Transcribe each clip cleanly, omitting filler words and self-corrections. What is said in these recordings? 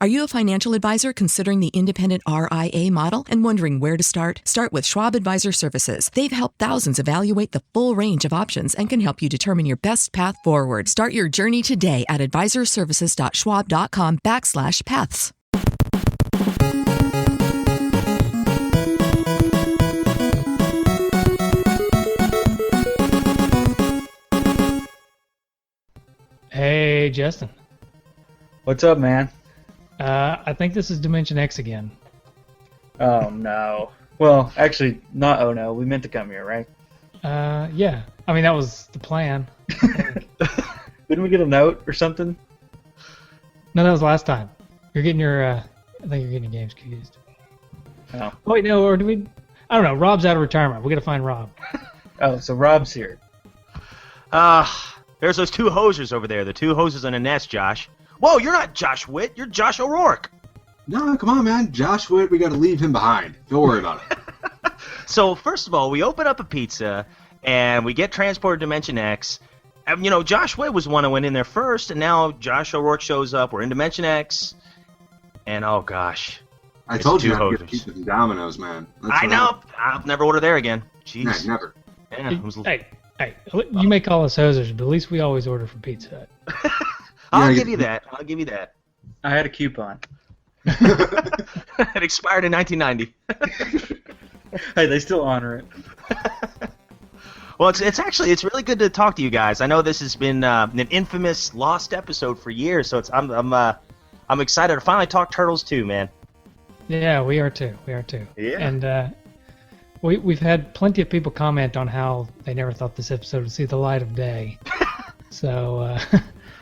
Are you a financial advisor considering the independent RIA model and wondering where to start? Start with Schwab Advisor Services. They've helped thousands evaluate the full range of options and can help you determine your best path forward. Start your journey today at advisorservices.schwab.com/paths. Hey, Justin. What's up, man? I think this is Dimension X again. Oh, no. Well, actually, not oh no. We meant to come here, right? Yeah. I mean, that was the plan. Didn't we get a note or something? No, that was last time. You're getting your, I think you're getting your games confused. Oh. Wait, no, or do we... I don't know. Rob's out of retirement. We got to find Rob. Oh, so Rob's here. There's those two hosers over there. The two hosers on a nest, Josh. Whoa, you're not Josh Witt. You're Josh O'Rourke. No, come on, man. Josh Witt, we got to leave him behind. Don't worry about it. So, first of all, we open up a pizza, and we get transported to Dimension X. And, you know, Josh Witt was the one who went in there first, and now Josh O'Rourke shows up. We're in Dimension X, and oh, gosh. I told you two I had to hosers. get pizza from Domino's, man. That's I what know. I'll never order there again. Jeez. happened. Yeah, never. Yeah, it was... Hey, you may call us hosers, but at least we always order from Pizza Hut. I'll give you that. I'll give you that. I had a coupon. It expired in 1990. Hey, they still honor it. Well, it's really good to talk to you guys. I know this has been an infamous lost episode for years, so I'm excited to finally talk Turtles 2, man. Yeah, we are too. Yeah. And we've had plenty of people comment on how they never thought this episode would see the light of day. So.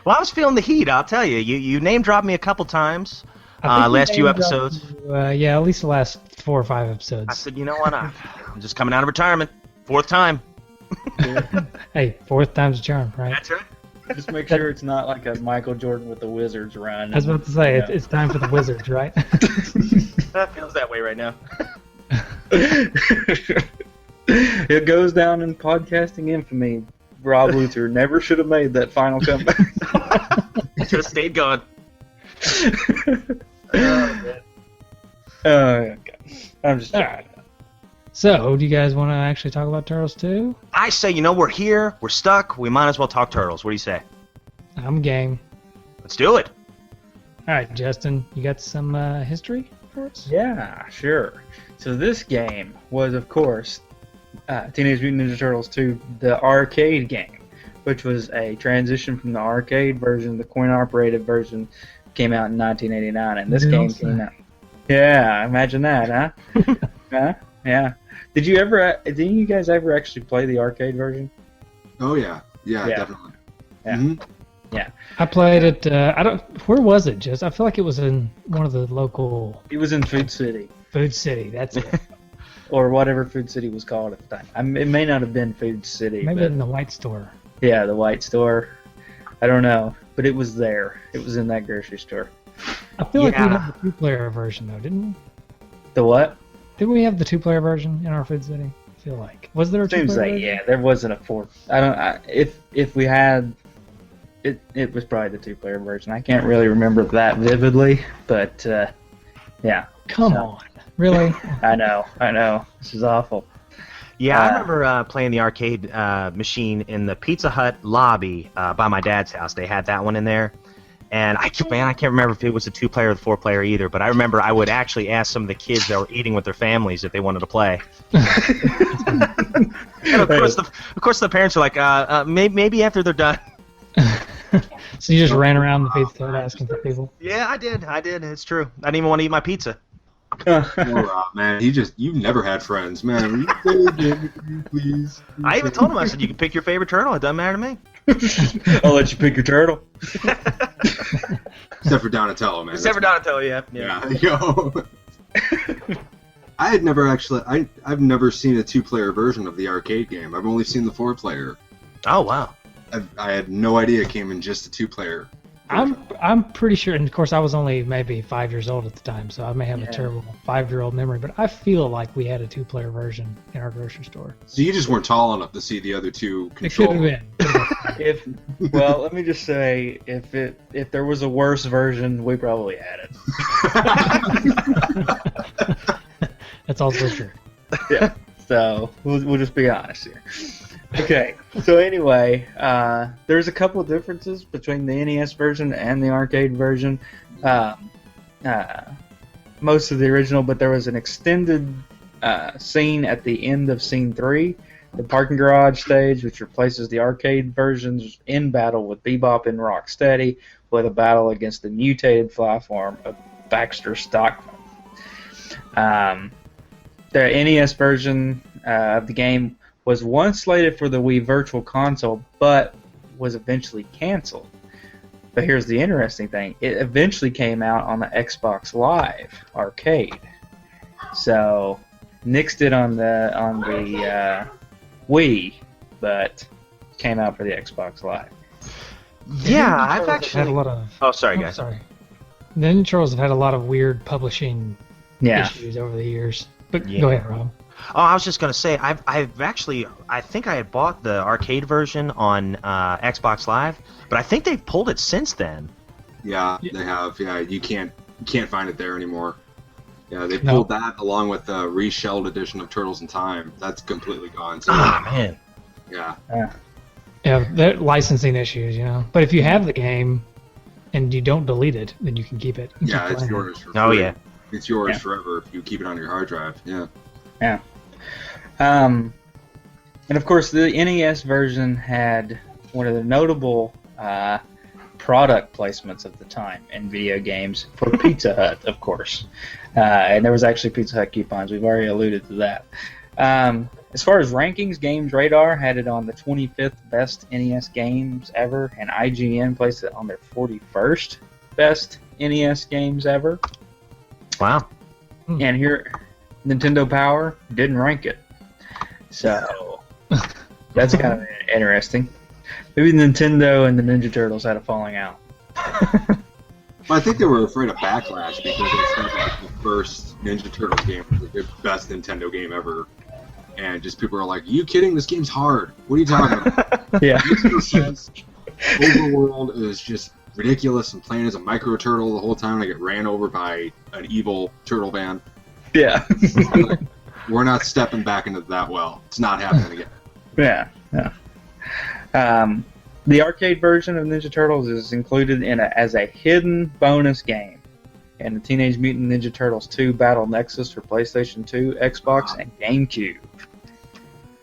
Well, I was feeling the heat. I'll tell you. You name dropped me a couple times. I think last few episodes. Yeah, at least the last 4 or 5 episodes. I said, you know what? I'm just coming out of retirement. 4th time. Hey, 4th time's a charm, right? That's right. Just make sure it's not like a Michael Jordan with the Wizards run. I was about to say, it's time for the Wizards, right? That feels that way right now. It goes down in podcasting infamy. Rob Luther never should have made that final comeback. Should have stayed gone. Okay. I'm just... All right. So, do you guys want to actually talk about Turtles 2? I say, we're here. We're stuck. We might as well talk Turtles. What do you say? I'm game. Let's do it. All right, Justin, you got some history for us? Yeah, sure. So this game was, of course, Teenage Mutant Ninja Turtles 2, the arcade game, which was a transition from the arcade version. The coin-operated version came out in 1989, and this game came out. Yeah, imagine that, huh? Huh? Yeah. Did you guys ever actually play the arcade version? Oh, yeah. Yeah, definitely. Yeah. Mm-hmm. Yeah. I played it. Where was it? Just I feel like it was in one of the local. It was in Food City. Food City. That's it. Or whatever Food City was called at the time. It may not have been Food City. Maybe but, in the White Store. Yeah, the White Store. I don't know, but it was there. It was in that grocery store. I feel like we had the 2-player version though, didn't we? The what? Didn't we have the 2-player version in our Food City? I feel like. Was there a 2-player Seems like version? yeah, there wasn't a 4th. If we had, it was probably the 2-player version. I can't really remember that vividly, but yeah. Come on, really? I know. This is awful. Yeah, I remember playing the arcade machine in the Pizza Hut lobby by my dad's house. They had that one in there. And I can't remember if it was a 2-player or the 4-player either, but I remember I would actually ask some of the kids that were eating with their families if they wanted to play. And of course the parents are like, maybe after they're done. So you just ran around the Pizza Hut asking for people? Yeah, I did. It's true. I didn't even want to eat my pizza. Man, you never had friends, man. Please. I even told him, I said, you can pick your favorite turtle. It doesn't matter to me. I'll let you pick your turtle. Except for Donatello, man. Except for Donatello, yeah. Yo. I had never actually. I've never seen a 2-player version of the arcade game. I've only seen the 4-player. Oh wow. I had no idea it came in just a 2-player. I'm pretty sure, and of course I was only maybe 5 years old at the time, so I may have a terrible 5-year-old memory, but I feel like we had a 2-player version in our grocery store. So you just weren't tall enough to see the other two It could control. have been. Well, let me just say, if there was a worse version, we probably had it. That's also true. Yeah. So we'll just be honest here. Okay. So anyway, there's a couple of differences between the NES version and the arcade version. Most of the original, but there was an extended scene at the end of Scene 3, the parking garage stage, which replaces the arcade version's in battle with Bebop and Rocksteady, with a battle against the mutated fly form of Baxter Stockman. The NES version of the game was once slated for the Wii Virtual Console, but was eventually canceled. But here's the interesting thing. It eventually came out on the Xbox Live arcade. So, nixed it on the Wii, but came out for the Xbox Live. Yeah, I've actually had a lot of. Oh, sorry, guys. Sorry. Ninja Turtles have had a lot of weird publishing Yeah. issues over the years. But Yeah. go ahead, Rob. Oh, I was just gonna say, I've actually, I think I had bought the arcade version on Xbox Live, but I think they've pulled it since then. Yeah, they have. Yeah, you can't find it there anymore. Yeah, they pulled that along with the reshelled edition of Turtles in Time. That's completely gone. So, Ah, man. yeah. Yeah, they're licensing issues, you know. But if you have the game and you don't delete it, then you can keep it. You Yeah, keep it's playing it. yours for free. Oh, yeah. It's yours Yeah. forever if you keep it on your hard drive. Yeah. Yeah. And of course, the NES version had one of the notable product placements of the time in video games for Pizza Hut, of course. And there was actually Pizza Hut coupons. We've already alluded to that. As far as rankings, Games Radar had it on the 25th best NES games ever, and IGN placed it on their 41st best NES games ever. Wow. And here, Nintendo Power didn't rank it. So, that's kind of interesting. Maybe Nintendo and the Ninja Turtles had a falling out. Well, I think they were afraid of backlash because they said like the first Ninja Turtles game was the best Nintendo game ever. And just people are like, "You kidding? This game's hard. What are you talking about?" Yeah. Makes no sense. Overworld is just ridiculous. I'm playing as a micro turtle the whole time and I get ran over by an evil turtle van. Yeah. Like, we're not stepping back into that well. It's not happening again. Yeah. The arcade version of Ninja Turtles is included as a hidden bonus game in the Teenage Mutant Ninja Turtles 2 Battle Nexus for PlayStation 2, Xbox, and GameCube.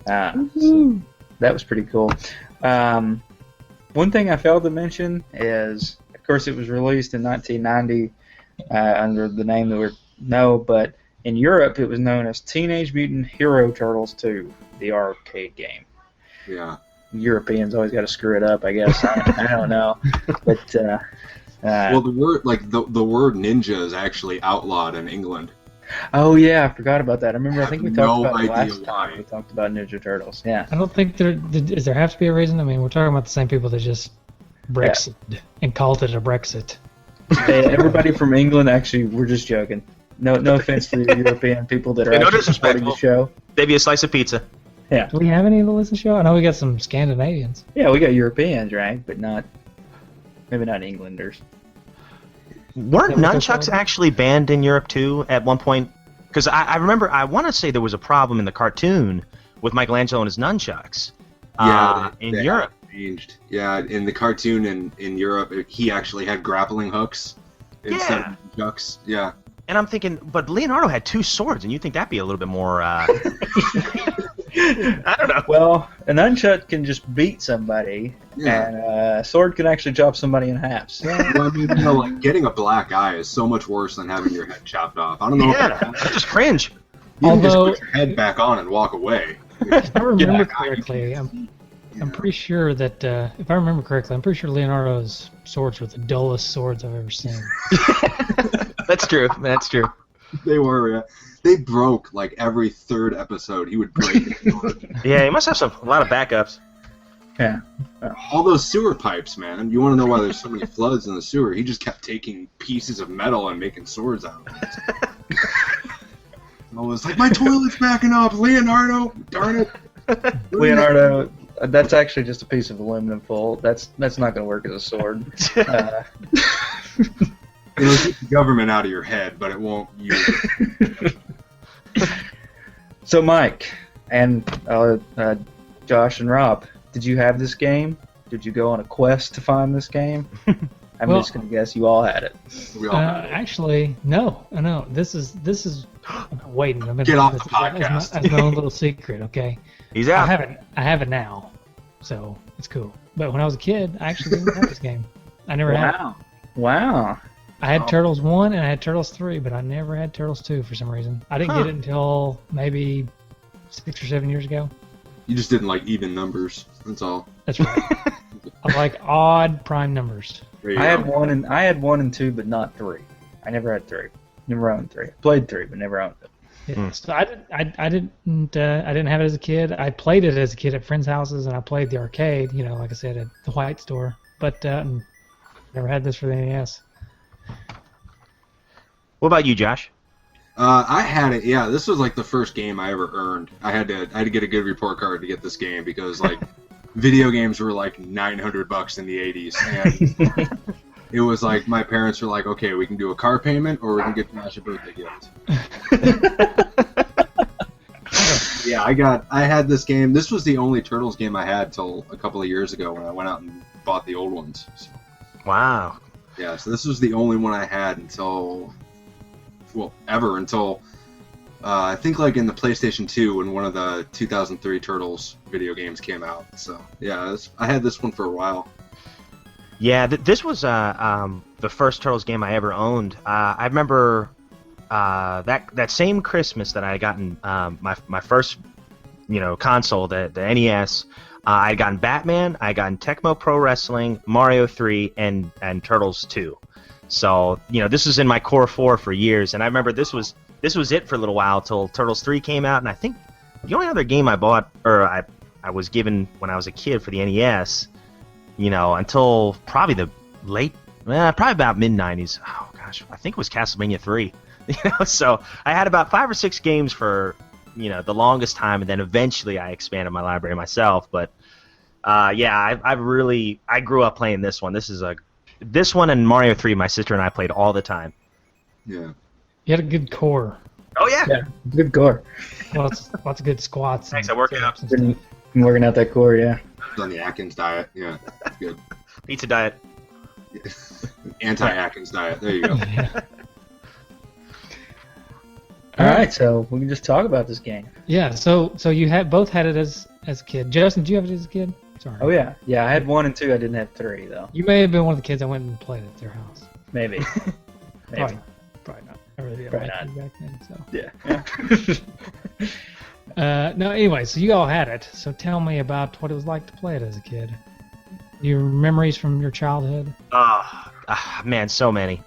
So that was pretty cool. One thing I failed to mention is, of course, it was released in 1990 under the name that we know, but in Europe it was known as Teenage Mutant Hero Turtles 2, the arcade game. Yeah. Europeans always got to screw it up, I guess. I don't know, but Well, the word the word ninja is actually outlawed in England. oh yeah, I forgot about that. I think we talked no about it idea last why. time we talked about Ninja Turtles. Yeah. I don't think does there have to be a reason? I mean, we're talking about the same people that just Brexit and called it a Brexit. Hey, everybody from England, actually, we're just joking. No offense to the European people that are Hey, no actually supporting the show. Maybe a slice of pizza. Yeah. Do we have any of the listen show? I know we got some Scandinavians. Yeah, we got Europeans, right? But maybe not Englanders. Weren't That was their nunchucks problem? actually banned in Europe too at one point? Because I remember, I want to say there was a problem in the cartoon with Michelangelo and his nunchucks. Yeah, in they Europe. have changed. Yeah, in the cartoon in Europe, he actually had grappling hooks instead of nunchucks. Yeah. And I'm thinking, but Leonardo had 2 swords, and you think that'd be a little bit more. I don't know. Well, a nunchuck can just beat somebody, Yeah. and a sword can actually chop somebody in half. So, Well, I mean, like getting a black eye is so much worse than having your head chopped off. I don't know. Yeah, I just cringe. You can just Although- put your head back on and walk away. If I remember Yeah. correctly, I'm pretty sure that if I remember correctly, I'm pretty sure Leonardo's swords were the dullest swords I've ever seen. That's true. That's true. They were. Yeah. They broke like every third episode. He would break. Yeah, he must have a lot of backups. Yeah. All those sewer pipes, man. You want to know why there's so many floods in the sewer? He just kept taking pieces of metal and making swords out of it. I was like, my toilet's backing up, Leonardo. Darn it. Leonardo, that's actually just a piece of aluminum foil. That's not going to work as a sword. It'll keep the government out of your head, but it won't use it. So, Mike and Josh and Rob, did you have this game? Did you go on a quest to find this game? I'm just going to guess you all had it. We all have it. Actually, no. This is. Wait, I'm Get off the podcast. That's my own little secret, okay? He's out. I have it now, so it's cool. But when I was a kid, I actually didn't have this game. I never had it. Wow. I had Turtles 1 and I had Turtles 3, but I never had Turtles 2 for some reason. I didn't get it until maybe 6 or 7 years ago. You just didn't like even numbers. That's all. That's right. I like odd prime numbers. There you I go. had 1 and 2, but not 3. I never had 3. Never owned 3. Played 3, but never owned it. Yeah, so I didn't have it as a kid. I played it as a kid at friends' houses, and I played the arcade. Like I said, at the White Store. But never had this for the NES. What about you, Josh? I had it. Yeah, this was like the first game I ever earned. I had to get a good report card to get this game because like video games were like $900 in the 80s, and it was like my parents were like, okay, we can do a car payment or we can get Josh a birthday gift. Yeah, I had this game. This was the only Turtles game I had till a couple of years ago when I went out and bought the old ones. So, Wow. yeah, so this was the only one I had until I think like in the PlayStation 2 when one of the 2003 Turtles video games came out. So yeah, I had this one for a while. Yeah, this was the first Turtles game I ever owned. I remember that same Christmas that I had gotten my first console, the NES. I had gotten Batman, I had gotten Tecmo Pro Wrestling, Mario 3, and Turtles 2. So this was in my core 4 for years, and I remember this was it for a little while till Turtles 3 came out, and I think the only other game I bought or I was given when I was a kid for the NES, until probably the probably about mid-90s. Oh gosh, I think it was Castlevania 3. So I had about 5 or 6 games for the longest time, and then eventually I expanded my library myself. But I grew up playing this one. This one and Mario 3, my sister and I played all the time. Yeah. You had a good core. Oh yeah. Yeah, good core. Lots of good squats. Thanks, I work out. Been working out that core, yeah. On the Atkins diet. Yeah, that's good. Pizza diet. Anti-Atkins diet. There you go. Yeah. All right, so we can just talk about this game. Yeah. So you both had it as a kid. Justin, did you have it as a kid? Sorry. Oh yeah, I had 1 and 2. I didn't have 3 though. You may have been one of the kids that went and played at their house. Maybe. Probably not. I really didn't Probably like not. you back then. So. Yeah. No. Anyway, so you all had it. So tell me about what it was like to play it as a kid. Your memories from your childhood. Man, so many.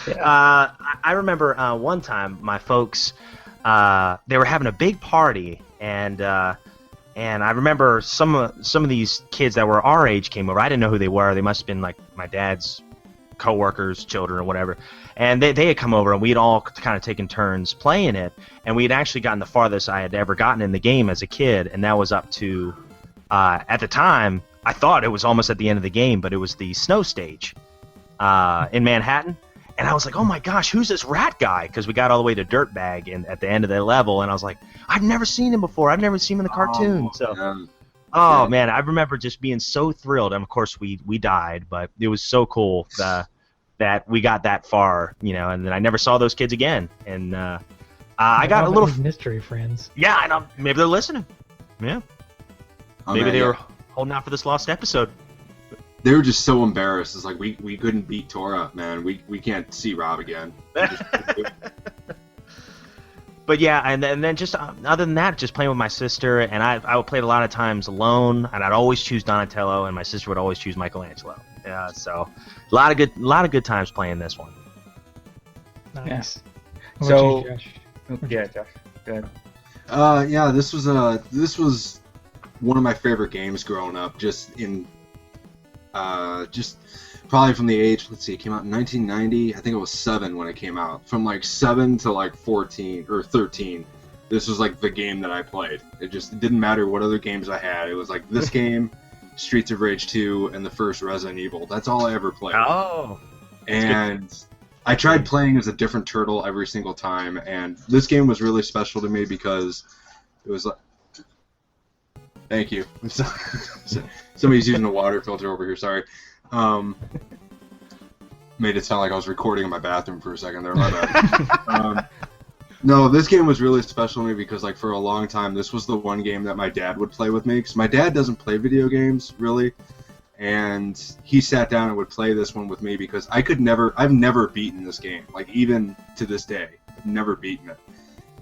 Yeah. I remember one time my folks they were having a big party, and I remember some of these kids that were our age came over. I didn't know who they were. They must have been like my dad's co-workers, children, or whatever. And they had come over, and we'd all kind of taken turns playing it. And we had actually gotten the farthest I had ever gotten in the game as a kid, and that was up to at the time I thought it was almost at the end of the game, but it was the snow stage in Manhattan. And I was like, oh my gosh, who's this rat guy? Because we got all the way to Dirtbag at the end of the level, and I was like, I've never seen him before. I've never seen him in the cartoon. Man, I remember just being so thrilled. And of course, we died, but it was so cool that we got that far, and then I never saw those kids again. And I got a little mystery friends. Yeah, I know. Maybe they're listening. Yeah. Maybe they yeah. were holding out for this lost episode. They were just so embarrassed. It's like we couldn't beat Tora, man. We can't see Rob again. But yeah, and then just other than that, just playing with my sister, and I would play it a lot of times alone, and I'd always choose Donatello, and my sister would always choose Michelangelo. Yeah, so a lot of good times playing this one. Nice. Yeah. What about you, Josh? Yeah, Josh. Go ahead. Yeah, this was one of my favorite games growing up. Just probably from the age, let's see, it came out in 1990. I think it was 7 when it came out. From like 7 to like 14 or 13, this was like the game that I played. It didn't matter what other games I had. It was like this game, Streets of Rage 2, and the first Resident Evil. That's all I ever played. Oh. And I tried playing as a different turtle every single time, and this game was really special to me because it was like... Thank you. Somebody's using a water filter over here, sorry. Made it sound like I was recording in my bathroom for a second there, my bad. No, this game was really special to me because, like, for a long time, this was the one game that my dad would play with me, because my dad doesn't play video games, really, and he sat down and would play this one with me because I've never beaten this game, like, even to this day, I've never beaten it.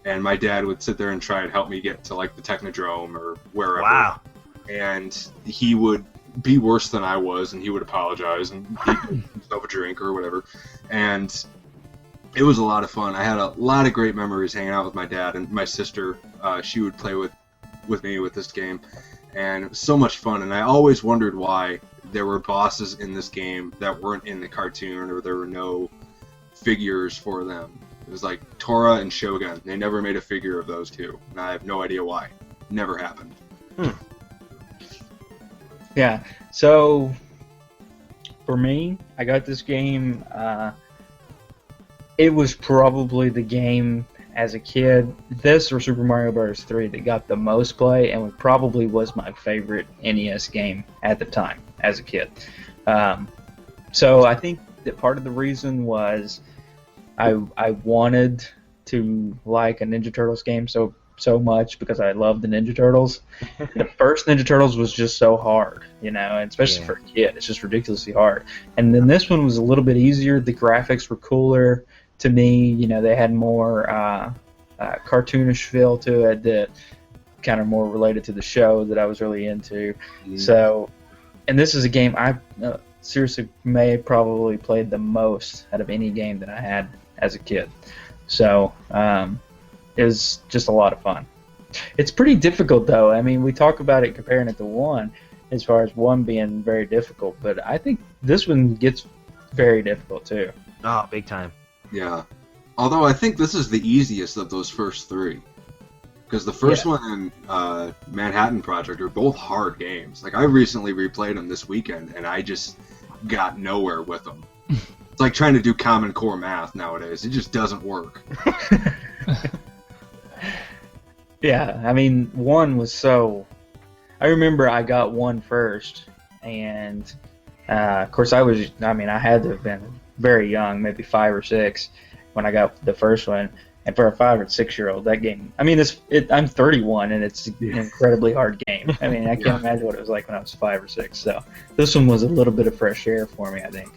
And my dad would sit there and try and help me get to, like, the Technodrome or wherever. Wow. And he would be worse than I was, and he would apologize and he'd get himself a drink or whatever. And it was a lot of fun. I had a lot of great memories hanging out with my dad, and my sister, she would play with me with this game. And it was so much fun, and I always wondered why there were bosses in this game that weren't in the cartoon, or there were no figures for them. It was like Tora and Shogun. They never made a figure of those two, and I have no idea why. Never happened. Yeah, so for me, I got this game. It was probably the game as a kid, this or Super Mario Bros. 3, that got the most play, and it probably was my favorite NES game at the time as a kid. So I think that part of the reason was I wanted to like a Ninja Turtles game so much because I loved the Ninja Turtles. The first Ninja Turtles was just so hard, and especially for a kid, it's just ridiculously hard. And then this one was a little bit easier. The graphics were cooler to me. They had more cartoonish feel to it that kind of more related to the show that I was really into. So, and this is a game I seriously may have probably played the most out of any game that I had as a kid. So, it was just a lot of fun. It's pretty difficult, though. I mean, we talk about it comparing it to 1, as far as 1 being very difficult, but I think this one gets very difficult, too. Oh, big time. Yeah. Although I think this is the easiest of those first 3. Because the first one and Manhattan Project are both hard games. Like, I recently replayed them this weekend, and I just got nowhere with them. It's like trying to do Common Core math nowadays. It just doesn't work. Yeah, I mean, 1 was so... I remember I got 1 first, and of course I had to have been very young, maybe 5 or 6, when I got the first one. And for a 5 or 6-year-old, that game... I mean, I'm 31, and it's an incredibly hard game. I mean, I can't imagine what it was like when I was 5 or 6. So this one was a little bit of fresh air for me, I think.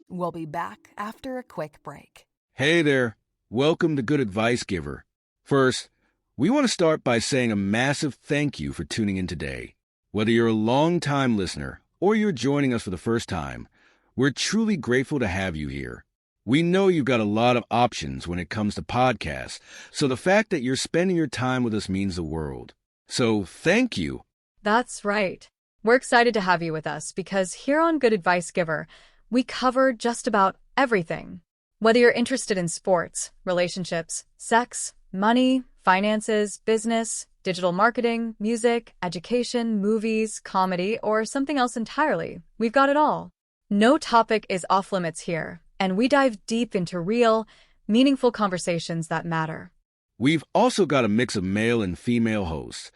We'll be back after a quick break. Hey there. Welcome to Good Advice Giver. First, we want to start by saying a massive thank you for tuning in today. Whether you're a long-time listener or you're joining us for the first time, we're truly grateful to have you here. We know you've got a lot of options when it comes to podcasts, so the fact that you're spending your time with us means the world. So thank you. That's right. We're excited to have you with us because here on Good Advice Giver, we cover just about everything. Whether you're interested in sports, relationships, sex, money, finances, business, digital marketing, music, education, movies, comedy, or something else entirely, we've got it all. No topic is off limits here, and we dive deep into real, meaningful conversations that matter. We've also got a mix of male and female hosts,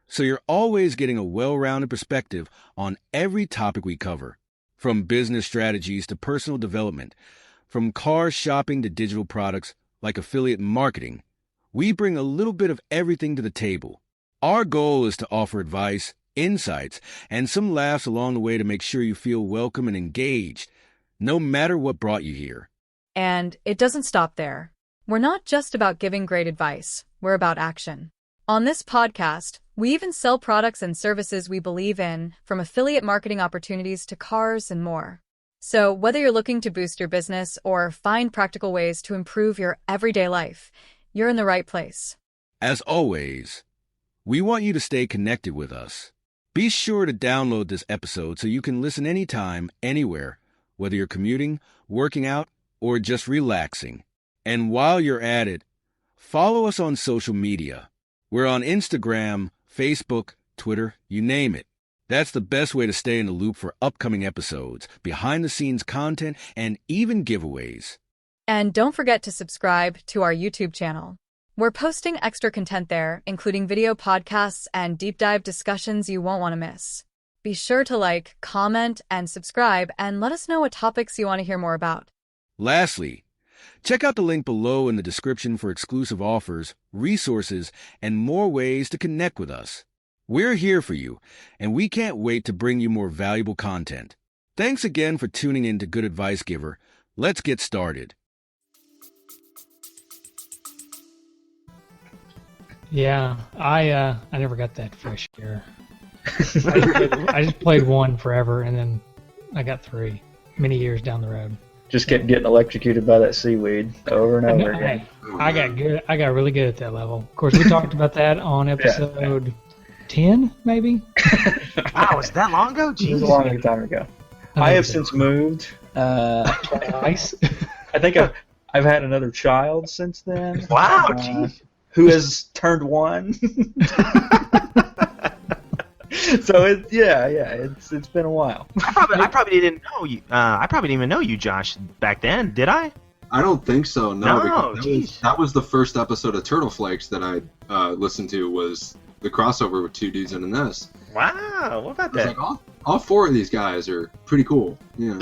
so you're always getting a well-rounded perspective on every topic we cover, from business strategies to personal development, from car shopping to digital products like affiliate marketing. We bring a little bit of everything to the table. Our goal is to offer advice, insights, and some laughs along the way to make sure you feel welcome and engaged, no matter what brought you here. And it doesn't stop there. We're not just about giving great advice, we're about action. On this podcast, we even sell products and services we believe in, from affiliate marketing opportunities to cars and more. So whether you're looking to boost your business or find practical ways to improve your everyday life, you're in the right place. As always, we want you to stay connected with us. Be sure to download this episode so you can listen anytime, anywhere, whether you're commuting, working out, or just relaxing. And while you're at it, follow us on social media. We're on Instagram, Facebook, Twitter, you name it. That's the best way to stay in the loop for upcoming episodes, behind-the-scenes content, and even giveaways. And don't forget to subscribe to our YouTube channel. We're posting extra content there, including video podcasts and deep dive discussions you won't want to miss. Be sure to like, comment, and subscribe, and let us know what topics you want to hear more about. Lastly, check out the link below in the description for exclusive offers, resources, and more ways to connect with us. We're here for you, and we can't wait to bring you more valuable content. Thanks again for tuning in to Good Advice Giver. Let's get started. Yeah, I never got that fresh air. I just played one forever, and then I got 3 many years down the road. Just kept getting electrocuted by that seaweed over and over again. Hey, I got good. I got really good at that level. Of course, we talked about that on episode 10, maybe. Wow, was that long ago? It was Jesus. a long time ago. I have since moved. Twice. I think I've had another child since then. Wow, jeez. Who has turned 1. So it's been a while. I probably didn't know you. I probably didn't even know you, Josh, back then. Did I? I don't think so. No, No, because that was the first episode of Turtle Flakes that I listened to. Was the crossover with 2 dudes in a nest. Wow, what about I was that? like, all 4 of these guys are pretty cool. Yeah.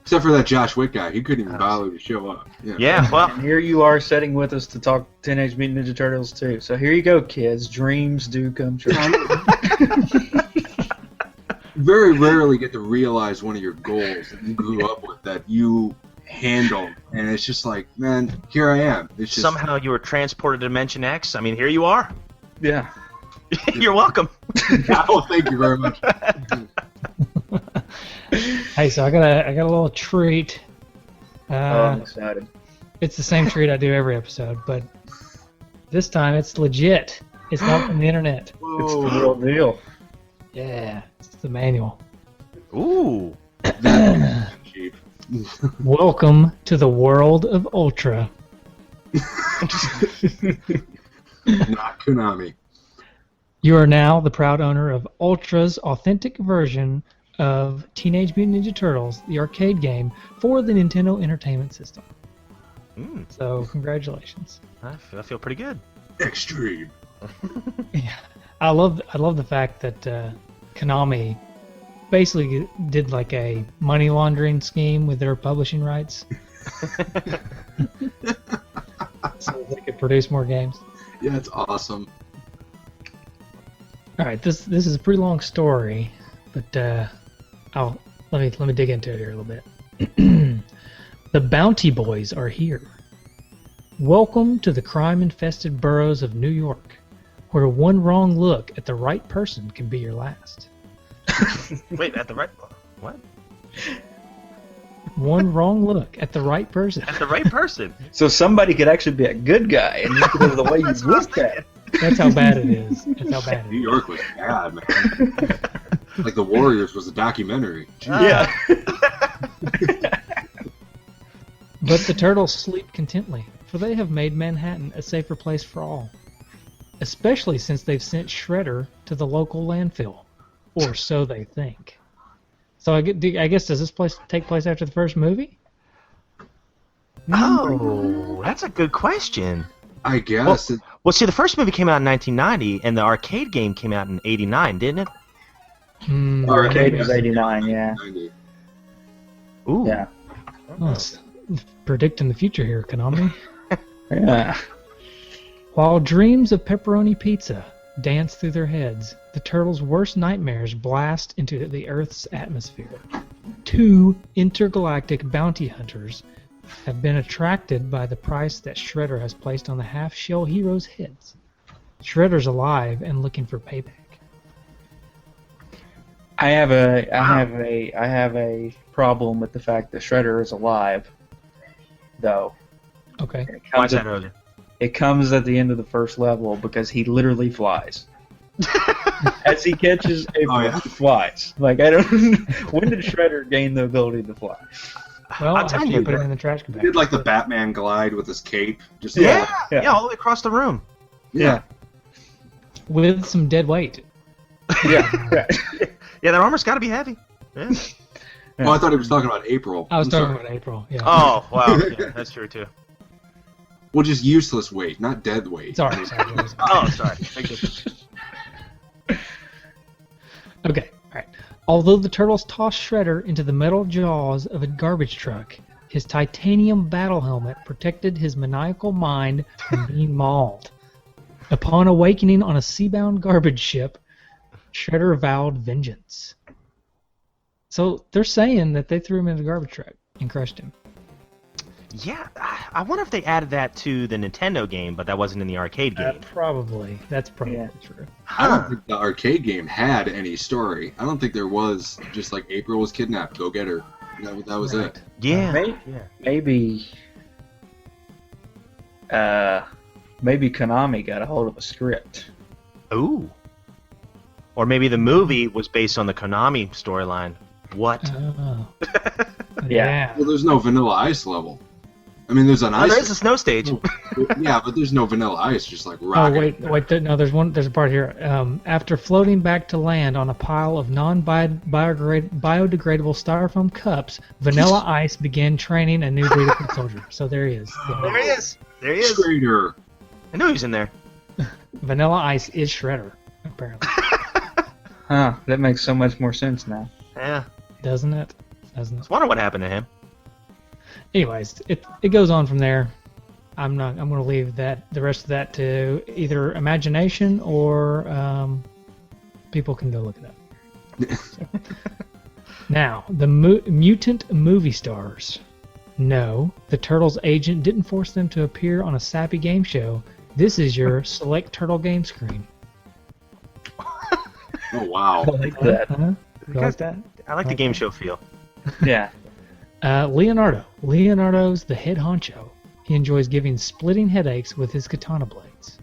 Except for that Josh Witt guy. He couldn't even bother to show up. Yeah, well, And here you are sitting with us to talk Teenage Mutant Ninja Turtles too. So here you go, kids. Dreams do come true. Very rarely get to realize one of your goals that you grew up with that you handled, and it's just like, man, here I am. It's just, somehow you were transported to Dimension X. I mean, here you are. Yeah. You're welcome. oh, thank you very much. Hey, so I got a little treat. I'm excited. It's the same treat I do every episode, but this time it's legit. It's not from the internet. It's the real deal. Yeah, it's the manual. Ooh. Cheap. Welcome to the world of Ultra. Not Konami. You are now the proud owner of Ultra's authentic version of Teenage Mutant Ninja Turtles, the arcade game for the Nintendo Entertainment System. So, congratulations. I feel pretty good. Extreme. Yeah, I love the fact that Konami basically did like a money laundering scheme with their publishing rights, so they could produce more games. Yeah, it's awesome. All right, this is a pretty long story, but let me dig into it here a little bit. The Bounty Boys are here. Welcome to the crime-infested boroughs of New York, where one wrong look at the right person can be your last. Wait, at the right... What? One wrong look at the right person. At the right person. So somebody could actually be a good guy, and just because of the way you looked at it. That's how bad it is. That's how bad it New is. York was bad, man. Like the Warriors was a documentary. Yeah. But the turtles sleep contently, for they have made Manhattan a safer place for all. Especially since they've sent Shredder to the local landfill. Or so they think. So I guess, does this place take place after the first movie? Oh, that's a good question. I guess. Well, see, the first movie came out in 1990, and the arcade game came out in 89, didn't it? Arcade was 89, yeah. 90. Ooh. Yeah. Oh, it's predicting the future here, Konami. Yeah. While dreams of pepperoni pizza dance through their heads, the turtles' worst nightmares blast into the Earth's atmosphere. 2 intergalactic bounty hunters have been attracted by the price that Shredder has placed on the half-shell heroes' heads. Shredder's alive and looking for payback. I have a problem with the fact that Shredder is alive, though. Okay. It Why comes is at- that earlier? It comes at the end of the first level because he literally flies. As he catches April, he flies. Like, I don't. When did Shredder gain the ability to fly? Well, I'm telling after you, put it in the trash He compactor. did like the Batman glide with his cape. Just Yeah, Yeah. all the way across the room. Yeah. With some dead weight. Yeah. Yeah, that armor's got to be heavy. Yeah. Oh, I thought he was talking about April. I was I'm talking sorry. about April. Yeah. Oh, wow. Yeah, that's true, too. Well, just useless weight, not dead weight. Sorry. Oh, sorry. Thank you. Okay, alright. Although the turtles tossed Shredder into the metal jaws of a garbage truck, his titanium battle helmet protected his maniacal mind from being mauled. Upon awakening on a sea-bound garbage ship, Shredder vowed vengeance. So they're saying that they threw him in the garbage truck and crushed him. Yeah, I wonder if they added that to the Nintendo game, but that wasn't in the arcade game. Probably. That's probably true. I don't think the arcade game had any story. I don't think there was. Just like April was kidnapped, go get her. That was Right. it. Yeah. Maybe Konami got a hold of a script. Ooh. Or maybe the movie was based on the Konami storyline. What? Oh. Yeah. Well, there's no Vanilla Ice level. I mean, there's an Oh, ice. there is a snow stage. Yeah, but there's no Vanilla Ice, just like Oh rocket. wait! No, there's a part here. After floating back to land on a pile of non-biodegradable styrofoam cups, Vanilla Ice began training a new breed of foot soldier. So there he is. There he is. There he is. Schrader. I knew he was in there. Vanilla Ice is Shredder, apparently. Huh. That makes so much more sense now. Yeah. Doesn't it? I was wondering what happened to him. Anyways, it goes on from there. I'm going to leave the rest of that to either imagination or people can go look it up. Now, the mutant movie stars. No, the Turtles agent didn't force them to appear on a sappy game show. This is your select Turtle game screen. Oh wow. I like that. Huh? You like that? I like the game show feel. Yeah. Leonardo. Leonardo's the head honcho. He enjoys giving splitting headaches with his katana blades.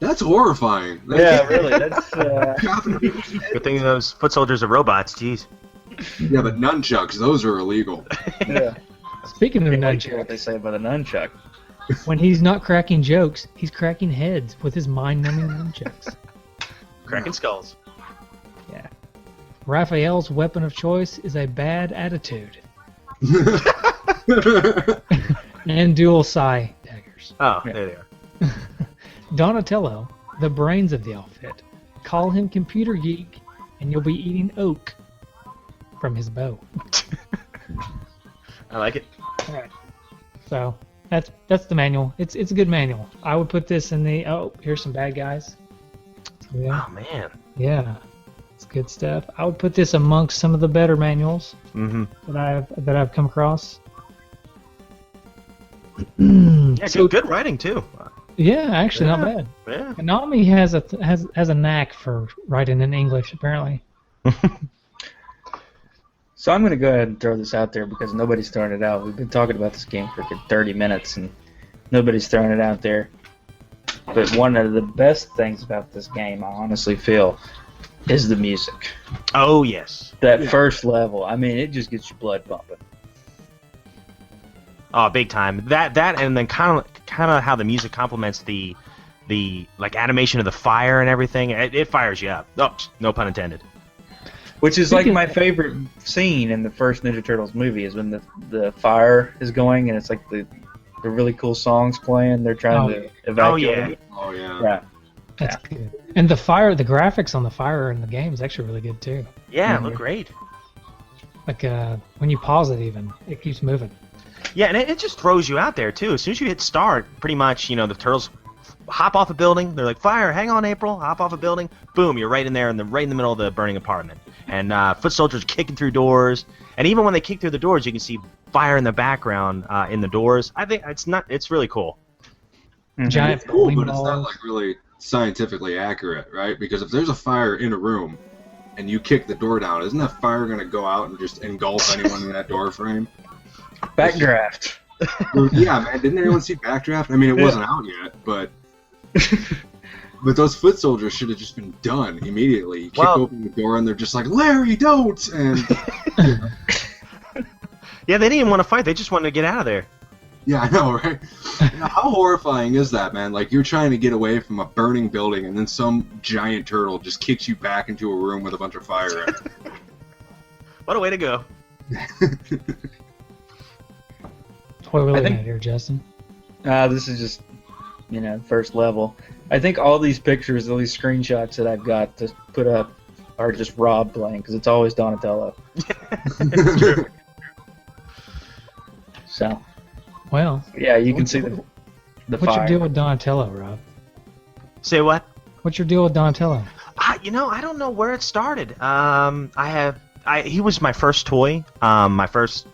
That's horrifying. Yeah, really. That's Good thing those foot soldiers are robots. Jeez. Yeah, but nunchucks, those are illegal. yeah. Speaking of I like what nunchucks, they say about a nunchuck. when he's not cracking jokes, he's cracking heads with his mind-numbing nunchucks. Cracking skulls. Yeah. Raphael's weapon of choice is a bad attitude. And dual psi daggers. Oh, there they are. Donatello, the brains of the outfit. Call him computer geek, and you'll be eating oak from his bow. I like it. All right. So that's the manual. It's a good manual. I would put this in the here's some bad guys. So, yeah. Oh man. Yeah. It's good stuff. I would put this amongst some of the better manuals Mm-hmm. that I've come across. Yeah, So- good writing too. Yeah, actually not Yeah. bad. Yeah. Konami has a knack for writing in English apparently. So I'm going to go ahead and throw this out there because nobody's throwing it out. We've been talking about this game for 30 minutes and nobody's throwing it out there. But one of the best things about this game, I honestly feel, is the music. Oh yes. That first level, I mean, it just gets your blood pumping. Oh, big time. That and then kind of how the music complements the like animation of the fire and everything. It fires you up. Oh, no pun intended. Which is like Speaking- my favorite scene in the first Ninja Turtles movie is when the fire is going and it's like the really cool songs playing. They're trying to evacuate. Oh yeah. Yeah. That's good. And the graphics on the fire in the game is actually really good too. Yeah, Mhm. look great. Like when you pause it even, it keeps moving. Yeah, and it just throws you out there too. As soon as you hit start, pretty much, the turtles hop off a building. They're like, "Fire! Hang on, April!" Hop off a building. Boom! You're right in there, right in the middle of the burning apartment. And foot soldiers kicking through doors. And even when they kick through the doors, you can see fire in the background in the doors. I think it's really cool. Mhm. Giant It's cool, bowling but it's not balls. like really scientifically accurate, right? Because if there's a fire in a room and you kick the door down, isn't that fire going to go out and just engulf anyone in that door frame? Backdraft. Well, yeah, man. Didn't anyone see Backdraft? I mean, it wasn't out yet, but those foot soldiers should have just been done immediately. You kick open the door, and they're just like, Larry, don't! And yeah, they didn't even want to fight. They just wanted to get out of there. Yeah, I know, right? How horrifying is that, man? Like, you're trying to get away from a burning building, and then some giant turtle just kicks you back into a room with a bunch of fire in it. What a way to go. What are we looking at here, Justin? This is just, first level. I think all these pictures, all these screenshots that I've got to put up are just Rob playing, because it's always Donatello. So... Well, yeah, you can see the What's fire. your deal with Donatello, Rob? Say what? What's your deal with Donatello? I don't know where it started. He was my first toy. My first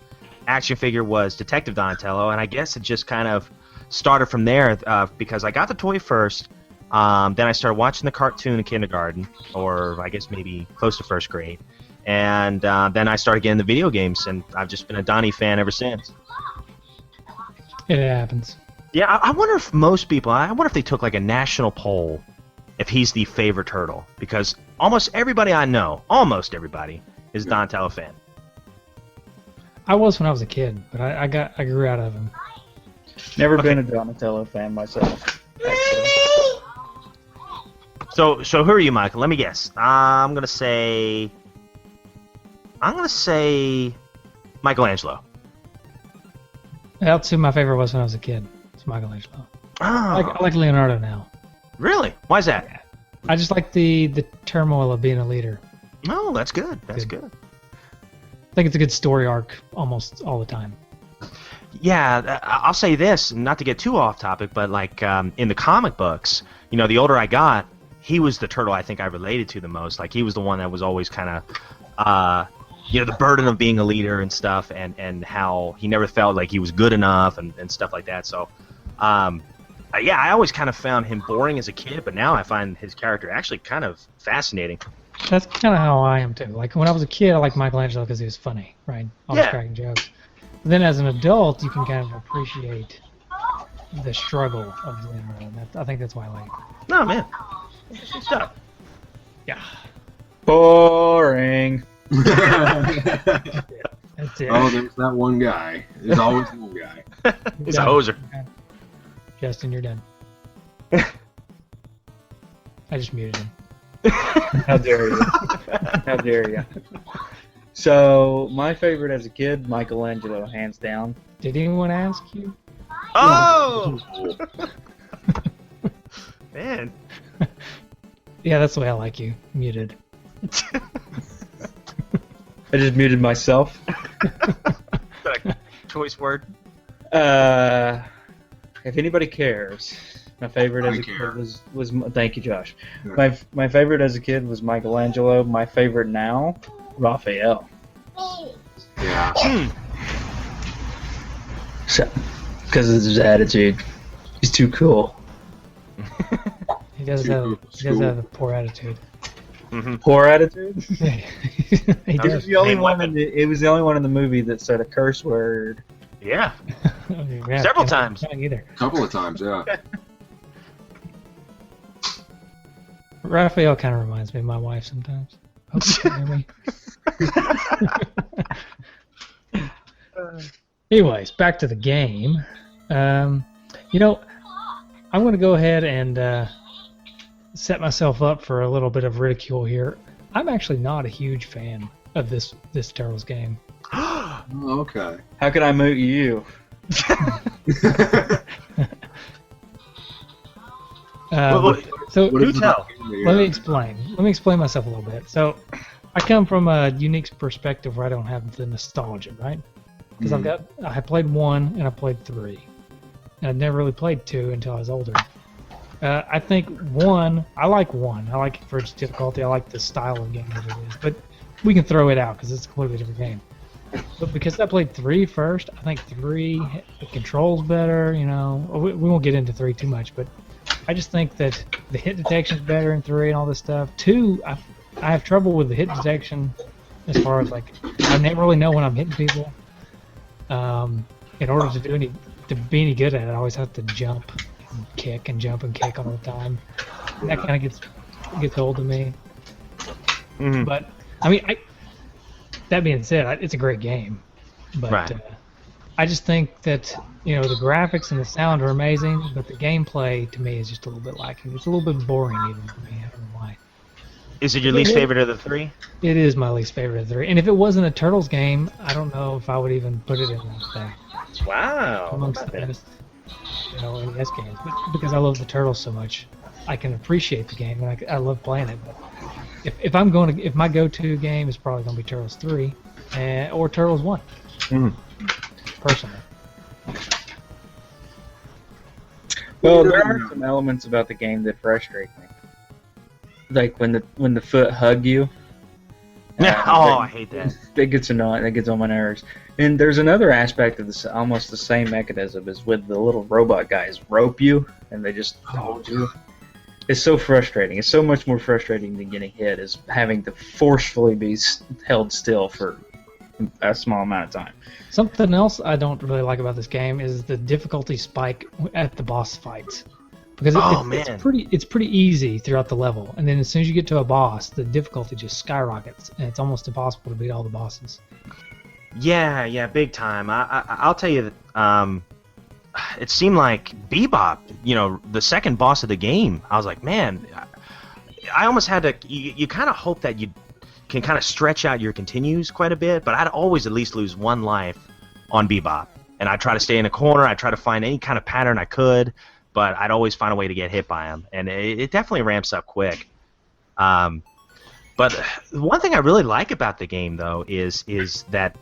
action figure was Detective Donatello, and I guess it just kind of started from there because I got the toy first. Then I started watching the cartoon in kindergarten, or I guess maybe close to first grade. And then I started getting the video games, and I've just been a Donnie fan ever since. It happens. Yeah, I wonder if most people, I wonder if they took like a national poll if he's the favorite turtle, because almost everybody I know, almost everybody, is a Donatello fan. I was when I was a kid, but I grew out of him. Never been a Donatello fan myself. So who are you, Michael? Let me guess. I'm gonna say Michelangelo. That's who my favorite was when I was a kid. It's Michelangelo. Oh, I like Leonardo now. Really? Why is that? I just like the turmoil of being a leader. Oh, that's good. That's good. I think it's a good story arc almost all the time. Yeah, I'll say this, not to get too off topic, but like in the comic books, the older I got, he was the turtle I think I related to the most. Like he was the one that was always kind of, the burden of being a leader and stuff, and how he never felt like he was good enough and stuff like that. So, yeah, I always kind of found him boring as a kid, but now I find his character actually kind of fascinating. That's kind of how I am too. Like when I was a kid, I liked Michelangelo because he was funny, right? Always cracking jokes. But then as an adult, you can kind of appreciate the struggle of Leonardo. And I think that's why I like it. No, man. Good stuff. Yeah. Boring. That's it. Oh, there's that one guy. There's always one guy. He's a hoser. Justin, you're done. I just muted him. How dare you? How dare you? So, my favorite as a kid, Michelangelo, hands down. Did anyone ask you? Oh! Man. Yeah, that's the way I like you. Muted. I just muted myself. Choice word. If anybody cares, my favorite as a kid was thank you, Josh. Yeah. My favorite as a kid was Michelangelo. My favorite now, Raphael. Yeah. So, because of his attitude, he's too cool. He does have a poor attitude. Mm-hmm. Poor attitude? He does. It was the only one in the movie that said a curse word. Yeah. Yeah, several times. Either. A couple of times, yeah. Raphael kind of reminds me of my wife sometimes. Hope you can hear me. Anyways, back to the game. I'm going to go ahead and set myself up for a little bit of ridicule here. I'm actually not a huge fan of this Turtles game. Oh, okay. How can I mute you? So do tell. Let me explain myself a little bit. So I come from a unique perspective where I don't have the nostalgia, right? Because I played 1 and I played 3, and I never really played 2 until I was older. I think 1, I like 1. I like it for its difficulty. I like the style of game that it is, but we can throw it out because it's a completely different game. But because I played 3 first, I think 3 the controls better. We won't get into 3 too much, but I just think that the hit detection is better in 3 and all this stuff. 2, I have trouble with the hit detection as far as like I never really know when I'm hitting people. in order to be any good at it, I always have to jump and kick and jump and kick all the time. And that kind of gets old to me. Mhm. But I mean, that being said, it's a great game. But Right. I just think that the graphics and the sound are amazing, but the gameplay to me is just a little bit lacking. It's a little bit boring even for me. I don't know why. Is it your least favorite of the three? It is my least favorite of the three. And if it wasn't a Turtles game, I don't know if I would even put it in there. Wow. Amongst the best, NES games. But because I love the Turtles so much, I can appreciate the game and I love playing it. But if my go-to game is probably going to be Turtles 3 or Turtles 1, personally. Well, there are some elements about the game that frustrate me. Like when the foot hug you. I hate that. It gets annoying. It gets on my nerves. And there's another aspect of this, almost the same mechanism, is with the little robot guys rope you and they just hold you. It's so frustrating. It's so much more frustrating than getting hit, is having to forcefully be held still for a small amount of time. Something else I don't really like about this game is the difficulty spike at the boss fights. Because it's pretty easy throughout the level, and then as soon as you get to a boss, the difficulty just skyrockets, and it's almost impossible to beat all the bosses. Yeah, big time. I'll tell you that it seemed like Bebop, the second boss of the game, I was like, man, I almost had to, you kind of hope that you can kind of stretch out your continues quite a bit, but I'd always at least lose one life on Bebop. And I'd try to stay in a corner, I'd try to find any kind of pattern I could, but I'd always find a way to get hit by him. And it definitely ramps up quick. But one thing I really like about the game, though, is that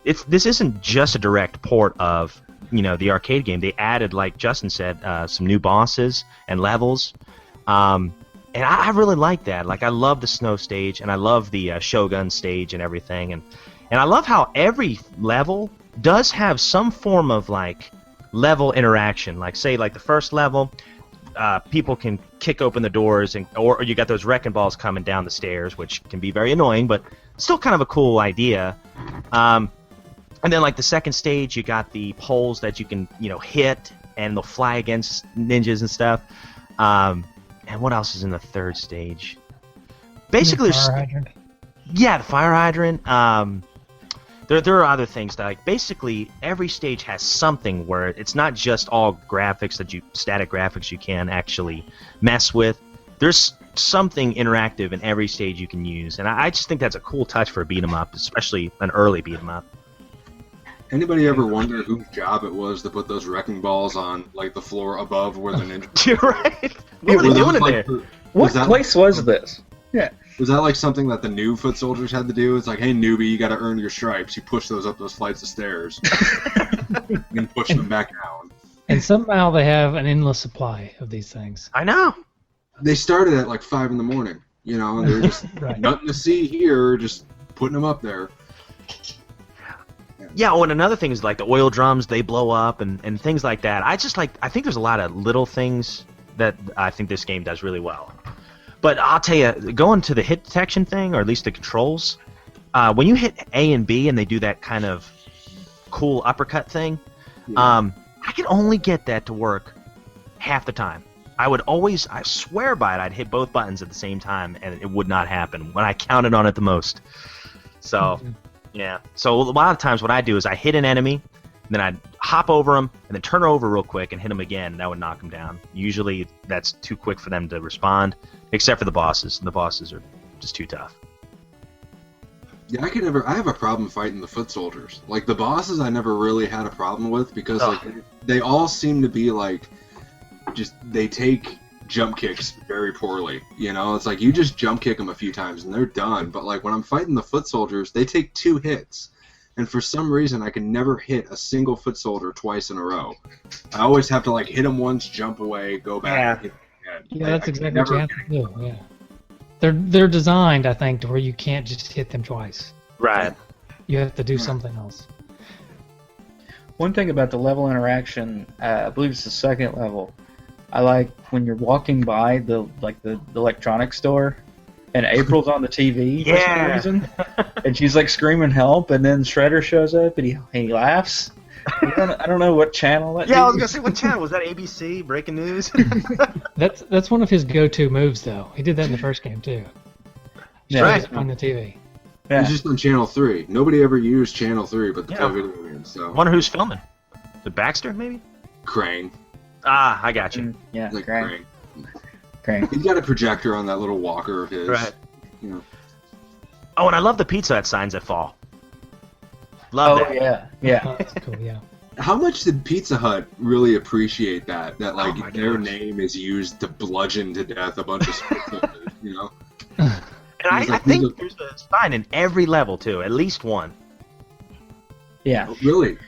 this isn't just a direct port of the arcade game. They added, like Justin said, some new bosses and levels. And I really like that. Like, I love the snow stage, and I love the Shogun stage and everything. And I love how every level does have some form of, like, level interaction. Like, say, like the first level, people can kick open the doors, or you got those wrecking balls coming down the stairs, which can be very annoying, but still kind of a cool idea. And then, like, the second stage, you got the poles that you can, hit, and they'll fly against ninjas and stuff. And what else is in the third stage? Basically, the fire hydrant. Yeah, the fire hydrant. There are other things that, like, basically every stage has something where it's not just all graphics static graphics you can actually mess with. There's something interactive in every stage you can use, and I just think that's a cool touch for a beat 'em up, especially an early beat 'em up. Anybody ever wonder whose job it was to put those wrecking balls on, like, the floor above where the ninja? You're right. What were they doing in there? What place was this? Yeah. Was that like something that the new foot soldiers had to do? It's like, hey, newbie, you got to earn your stripes. You push those up those flights of stairs, and push them back down. And somehow they have an endless supply of these things. I know. They started at like 5 in the morning, and they're just Right. nothing to see here, just putting them up there. Yeah, and another thing is, like, the oil drums, they blow up and things like that. I think there's a lot of little things that I think this game does really well. But I'll tell you, going to the hit detection thing, or at least the controls, when you hit A and B and they do that kind of cool uppercut thing, I could only get that to work half the time. I swear by it, I'd hit both buttons at the same time, and it would not happen when I counted on it the most. So... Yeah. So a lot of times what I do is I hit an enemy, and then I'd hop over them, and then turn over real quick and hit them again, and that would knock them down. Usually that's too quick for them to respond, except for the bosses. The bosses are just too tough. Yeah, I have a problem fighting the foot soldiers. Like, the bosses I never really had a problem with, because like they all seem to be like, just, they take jump kicks very poorly. It's like, you just jump kick them a few times and they're done. But like, when I'm fighting the foot soldiers, they take 2 hits, and for some reason I can never hit a single foot soldier twice in a row. I always have to, like, hit them once, jump away, go back. Yeah. And hit them again. Yeah, that's exactly what you have to do. Yeah, they're designed, I think, to where you can't just hit them twice. Right. You have to do something else. One thing about the level interaction, I believe it's the second level. I like when you're walking by the electronics store, and April's on the TV for some reason, and she's like screaming help, and then Shredder shows up and he laughs. I don't know what channel that Yeah, I was is. gonna say, what channel was that? ABC Breaking News? That's one of his go-to moves, though. He did that in the first game too. Yeah. Right. On the TV. Yeah. He's just on Channel 3. Nobody ever used Channel 3 but the Yeah. video games. So Wonder who's filming? The Baxter, maybe? Krang. Ah, I got you. Yeah, He's like Krang. Krang. He's got a projector on that little walker of his. Right. You know. Oh, and I love the Pizza Hut signs that fall. Love Oh that. yeah, yeah. Oh, that's cool. Yeah. How much did Pizza Hut really appreciate that? That like my their gosh. name is used to bludgeon to death a bunch of spectators, you know? And I He's like, think there's a sign in every level too, at least one. Yeah. Really?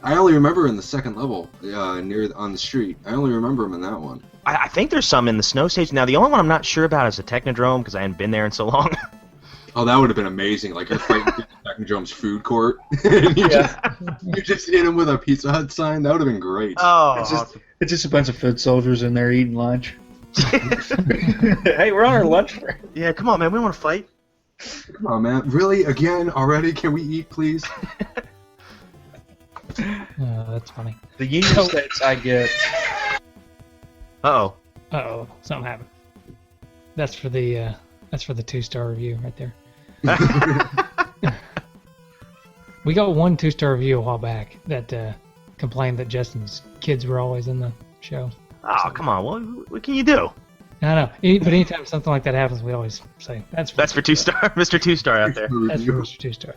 I only remember in the second level, on the street. I only remember him in that one. I think there's some in the snow stage. Now the only one I'm not sure about is the Technodrome because I hadn't been there in so long. Oh, that would have been amazing. Like you're fighting Technodrome's food court, and you just hit him with a Pizza Hut sign. That would have been great. Oh, It's just a bunch of foot soldiers in there eating lunch. Hey, we're on our lunch break. yeah, come on, man. We don't want to fight. Come on, man. Really? Again? Already? Can we eat, please? That's funny. The Union States I get. Uh-oh. Uh-oh, something happened. That's for the 2-star review right there. We got one 2-star review a while back that complained that Justin's kids were always in the show. Oh, come on. What can you do? I know, but anytime something like that happens, we always say that's That's for 2-star, Mr. 2-star out there. That's for Mr. 2-star.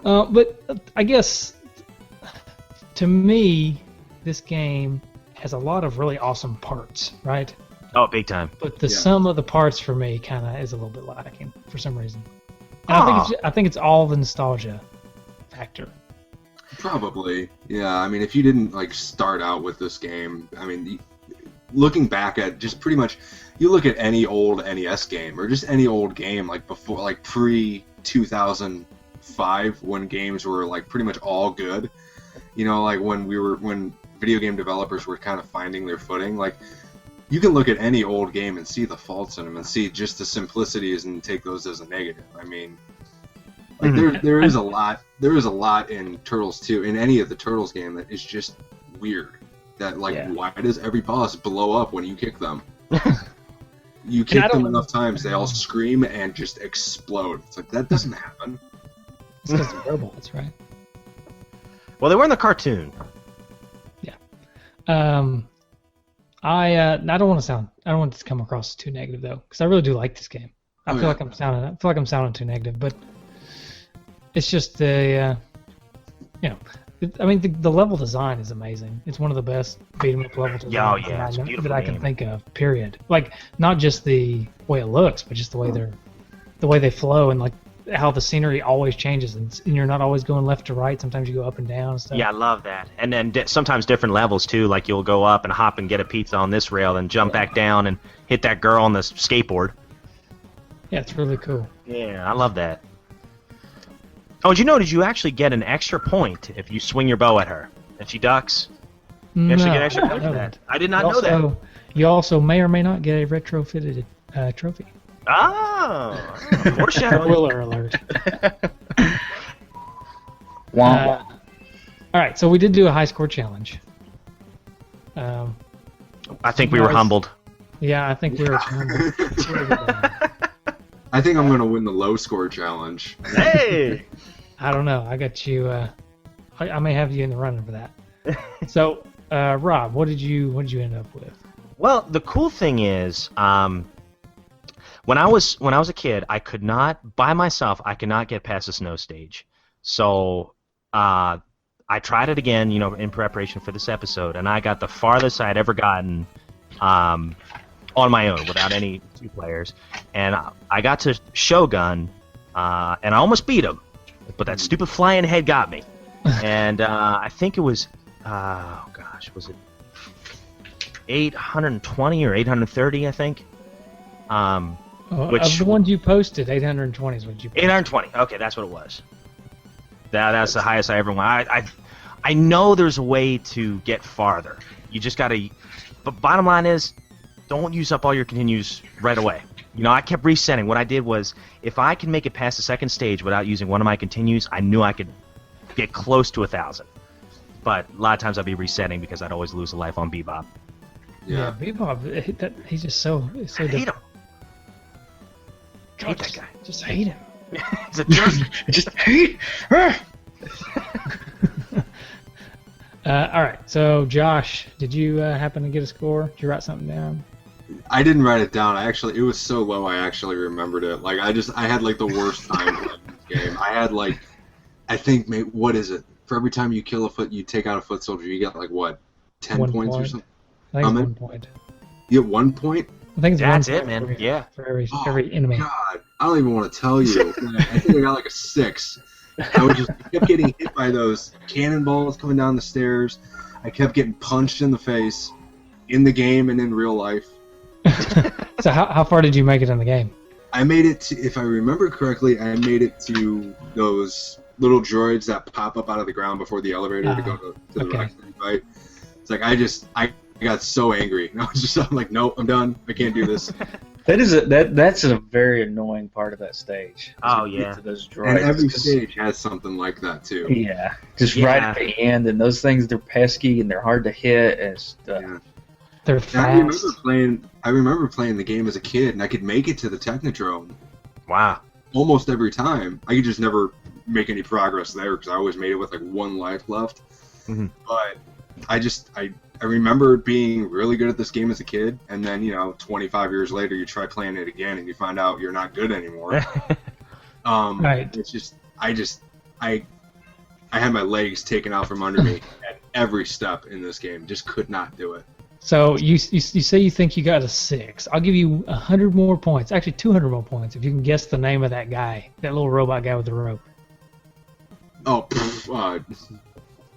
But I guess to me, this game has a lot of really awesome parts, right? Oh, big time. But the Yeah. sum of the parts for me kind of is a little bit lacking for some reason. And I think it's all the nostalgia factor. Probably. Yeah, I mean, if you didn't, like, start out with this game, I mean, looking back at just pretty much, you look at any old NES game, or just any old game, like, before, like, pre-2005, when games were, like, pretty much all good, you know, like, when video game developers were kind of finding their footing, like, you can look at any old game and see the faults in them and see just the simplicities and take those as a negative. I mean, like there is a lot in Turtles 2, in any of the Turtles game, that is just weird. That why does every boss blow up when you kick them? You kick them enough times, they all scream and just explode. It's like, that doesn't happen. It's because they're robots, right? Well, they were in the cartoon. Yeah. I don't want it to come across as too negative though, because I really do like this game. I feel like I'm sounding too negative, but it's just the the level design is amazing. It's one of the best beat 'em up level designs that I can think of. Period. Like, not just the way it looks, but just the way they flow, and like how the scenery always changes, and you're not always going left to right. Sometimes you go up and down and stuff. Yeah, I love that. And then sometimes different levels too. Like you'll go up and hop and get a pizza on this rail, and jump back down and hit that girl on the skateboard. Yeah, it's really cool. Yeah, I love that. Oh, did you actually get an extra point if you swing your bow at her and she ducks? You actually get extra points for that. I did not know that. You also may or may not get a retrofitted trophy. Oh, foreshadowing. Spoiler alert. Womp. All right, so we did do a high score challenge. I think we were humbled. Yeah, I think we were humbled. I think I'm going to win the low score challenge. Hey! I don't know. I got you. I may have you in the running for that. So, Rob, what did you end up with? Well, the cool thing is, when I was a kid, I could not get past the snow stage. So I tried it again, in preparation for this episode, and I got the farthest I'd ever gotten on my own without any two players. And I got to Shogun, and I almost beat him, but that stupid flying head got me. And I think it was, was it 820 or 830? I think. Of the ones you posted, 820 is what you posted. 820. Okay, that's what it was. That's the highest I ever went. I know there's a way to get farther. You just gotta. But bottom line is, don't use up all your continues right away. I kept resetting. What I did was, if I can make it past the second stage without using one of my continues, I knew I could get close to 1,000. But a lot of times I'd be resetting because I'd always lose a life on Bebop. Yeah. Bebop, he's just so I hate him. God, Hate that guy. Just hate him. He's a jerk. I just hate. All right, so Josh, did you happen to get a score? Did you write something down? I didn't write it down. It was so low I actually remembered it. Like I had like the worst time playing this game. I had like, I think, what is it? For every time you kill you take out a foot soldier, you get like what, 10 points or something? I think it's 1 point. You get 1 point? I think it's That's 1 it, point man. Yeah. For every enemy. God, I don't even want to tell you. I think I got like a 6. I kept getting hit by those cannonballs coming down the stairs. I kept getting punched in the face, in the game and in real life. So how far did you make it in the game? I made it to, if I remember correctly, I made it to those little droids that pop up out of the ground before the elevator to go to the next fight. It's like I got so angry. I'm like, nope, I'm done. I can't do this. That's a very annoying part of that stage. Oh yeah. To those droids. And every stage has something like that too. Yeah, just right at the end, and those things, they're pesky and they're hard to hit and stuff. Yeah. They're And fast. I remember playing the game as a kid, and I could make it to the Technodrome Wow. almost every time. I could just never make any progress there because I always made it with like 1 life left. Mm-hmm. But I remember being really good at this game as a kid, and then 25 years later, you try playing it again, and you find out you're not good anymore. Right. It's just I had my legs taken out from under me at every step in this game. Just could not do it. So you say you think you got a 6. I'll give you 100 more points. Actually, 200 more points if you can guess the name of that guy, that little robot guy with the rope. Oh,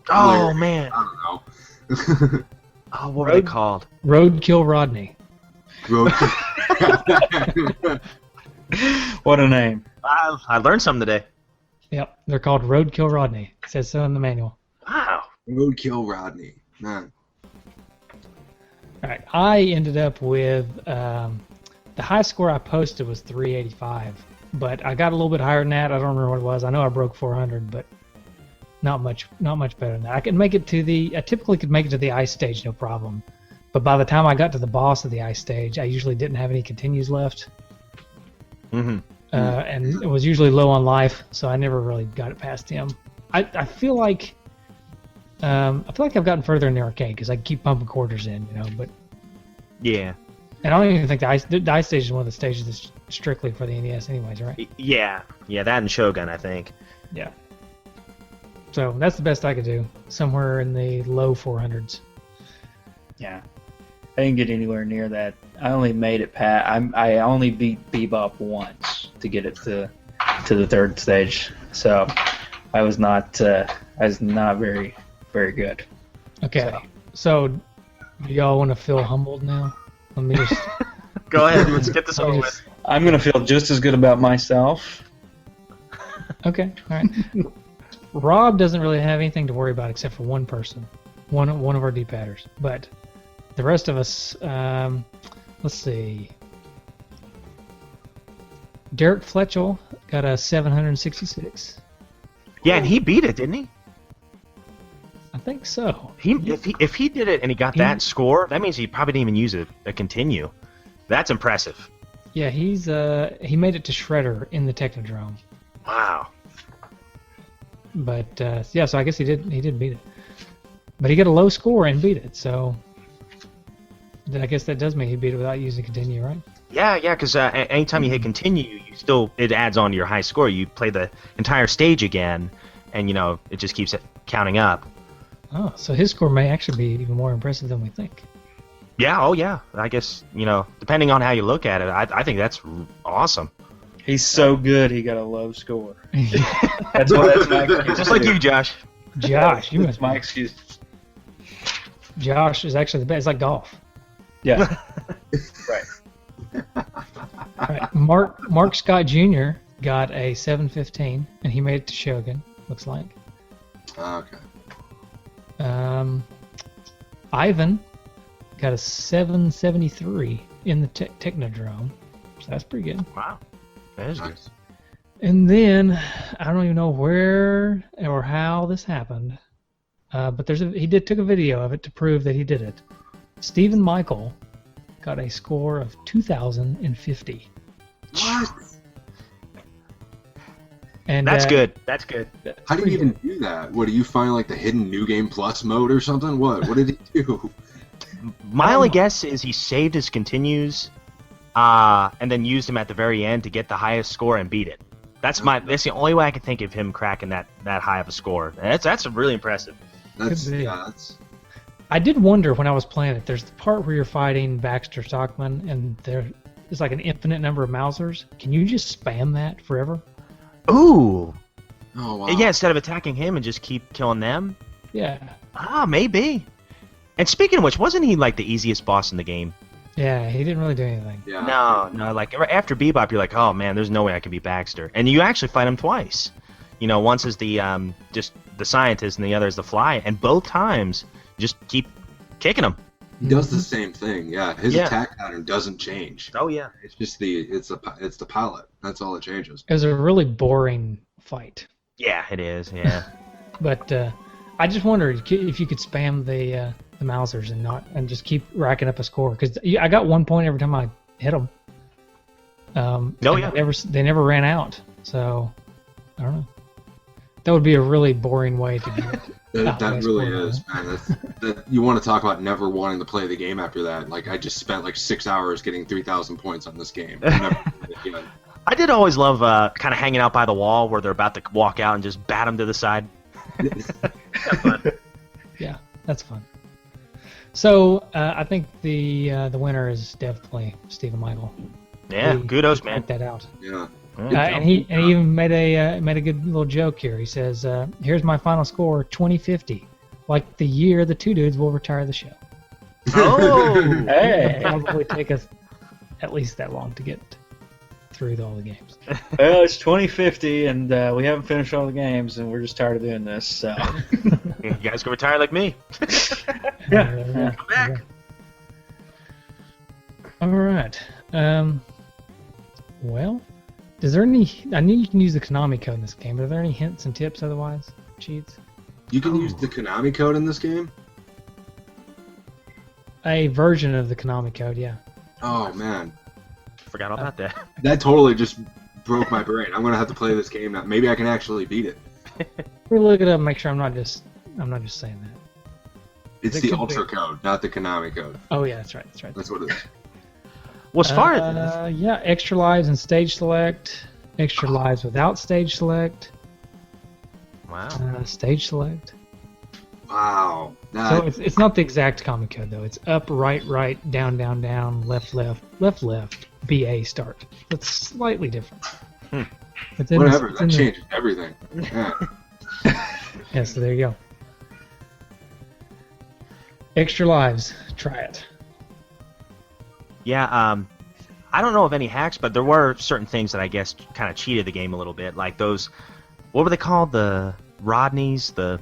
Oh man. I don't know. Oh, what were they called? Roadkill Rodney. What a name! I learned something today. Yep, they're called Roadkill Rodney. It says so in the manual. Wow. Roadkill Rodney. Man. All right, I ended up with the high score I posted was 385, but I got a little bit higher than that. I don't remember what it was. I know I broke 400, but not much better than that. I typically could make it to the ice stage, no problem. But by the time I got to the boss of the ice stage, I usually didn't have any continues left. Mm-hmm. And it was usually low on life, so I never really got it past him. I feel like I've gotten further in the arcade because I keep pumping quarters in, But Yeah. and I don't even think the ice stage is one of the stages that's strictly for the NES, anyways, right? Yeah. Yeah. That and Shogun, I think. Yeah. So that's the best I could do, somewhere in the low 400s. Yeah, I didn't get anywhere near that. I only made it I only beat Bebop once to get it to the 3rd stage. So I was not very good. Okay. So do y'all want to feel humbled now? Let me just. Go ahead. Let's get this over with. I'm gonna feel just as good about myself. Okay. All right. Rob doesn't really have anything to worry about except for one person, one of our D-padders. But the rest of us, let's see. Derek Fletchell got a 766. Yeah, and he beat it, didn't he? I think so. If he did it and he got that score, that means he probably didn't even use a continue. That's impressive. Yeah, he made it to Shredder in the Technodrome. Wow. But so I guess he did beat it. But he got a low score and beat it, so then I guess that does mean he beat it without using continue, right? Yeah, because anytime you hit continue, it adds on to your high score. You play the entire stage again, and it just keeps counting up. Oh, so his score may actually be even more impressive than we think. Yeah, oh yeah. I guess, depending on how you look at it, I think that's awesome. He's so good, he got a low score. That's my excuse. Just like you, Josh. Josh, you That's my excuse. Josh is actually the best. It's like golf. Yeah. Right. All right. Mark Scott Jr. got a 715, and he made it to Shogun, looks like. Okay. Ivan got a 773 in the Technodrome, so that's pretty good. Wow. That is good. And then I don't even know where or how this happened, but he took a video of it to prove that he did it. Stephen Michael got a score of 2,050. What? And That's good. That's good. How do you even do that? What, do you find like the hidden New Game Plus mode or something? What did he do? My only guess is he saved his continues, and then used them at the very end to get the highest score and beat it. That's the only way I can think of him cracking that high of a score. That's really impressive. That's I did wonder when I was playing it. There's the part where you're fighting Baxter Stockman, and there is like an infinite number of Mausers. Can you just spam that forever? Ooh. Oh wow. Yeah, instead of attacking him and just keep killing them. Yeah. Maybe. And speaking of which, wasn't he like the easiest boss in the game? Yeah, he didn't really do anything. Yeah. No. Like after Bebop, you're like, oh man, there's no way I can beat Baxter, and you actually fight him twice. Once is the just the scientist, and the other is the fly, and both times just keep kicking him. He does the same thing. Yeah, his attack pattern doesn't change. Oh yeah. It's just it's the pilot. That's all that changes. It was a really boring fight. Yeah, it is. Yeah. But I just wondered if you could spam the Mausers and just keep racking up a score, because I got 1 point every time I hit them. They never ran out. So I don't know. That would be a really boring way to get. That really is, man. You want to talk about never wanting to play the game after that? Like, I just spent like 6 hours getting 3,000 points on this game. I did always love kind of hanging out by the wall where they're about to walk out and just bat them to the side. Yeah, that's fun. So I think the winner is definitely Stephen Michael. Yeah, kudos, man. Check that out. Yeah. And he even made a good little joke here. He says, "Here's my final score, 2050, like the year the two dudes will retire the show." Oh, Hey. It'll probably take us at least that long to get through all the games. Well, it's 2050, and we haven't finished all the games, and we're just tired of doing this. So you guys can retire like me. Yeah. Come back. All right. Well, is there any? I know you can use the Konami code in this game, but are there any hints and tips otherwise? Cheats? You can use the Konami code in this game? A version of the Konami code, yeah. Oh, man. Forgot all about that. That totally just broke my brain. I'm going to have to play this game now. Maybe I can actually beat it. We'll look it up and make sure I'm not just saying that. It's It the could Ultra be. code, not the Konami code. Oh, yeah, that's right. That's what it is. Well, as far as yeah, extra lives and stage select, extra lives without stage select, wow, stage select. Wow. So it's not the exact common code though. It's up, right, right, down, down, down, left, left, left, left, BA start. That's slightly different. It's in Whatever, it's that in the- changes everything. Yeah. Yeah, so there you go. Extra lives. Try it. yeah, I don't know of any hacks, but there were certain things that I guess kind of cheated the game a little bit, like those. What were they called? The Rodneys, the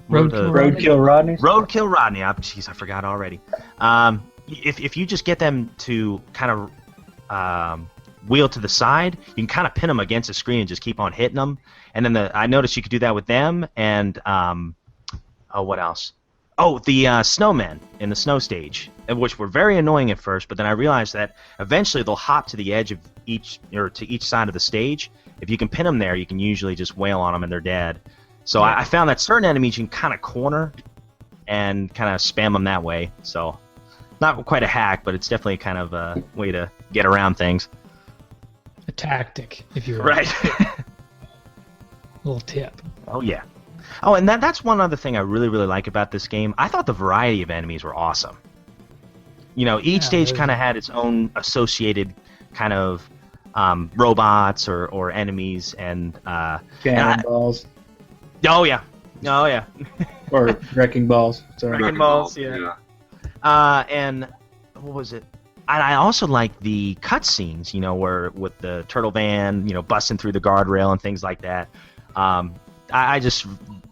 Roadkill Rodney. Roadkill Rodney. Jeez, I forgot already. If you just get them to kind of wheel to the side, you can kind of pin them against the screen and just keep on hitting them. And then I noticed you could do that with them. And what else? Oh, the snowmen in the snow stage, which were very annoying at first. But then I realized that eventually they'll hop to the edge of each side of the stage. If you can pin them there, you can usually just wail on them and they're dead. So I found that certain enemies you can kind of corner and kind of spam them that way. So not quite a hack, but it's definitely kind of a way to get around things. A tactic, if you will. Right. Little tip. Oh, yeah. Oh, and that's one other thing I really, really like about this game. I thought the variety of enemies were awesome. You know, each stage kind of had its own associated kind of robots or enemies and Cannonballs. Oh yeah, Or wrecking balls. Sorry. Wrecking balls, yeah. And what was it? I also like the cutscenes, you know, where with the turtle van, you know, busting through the guardrail and things like that. I just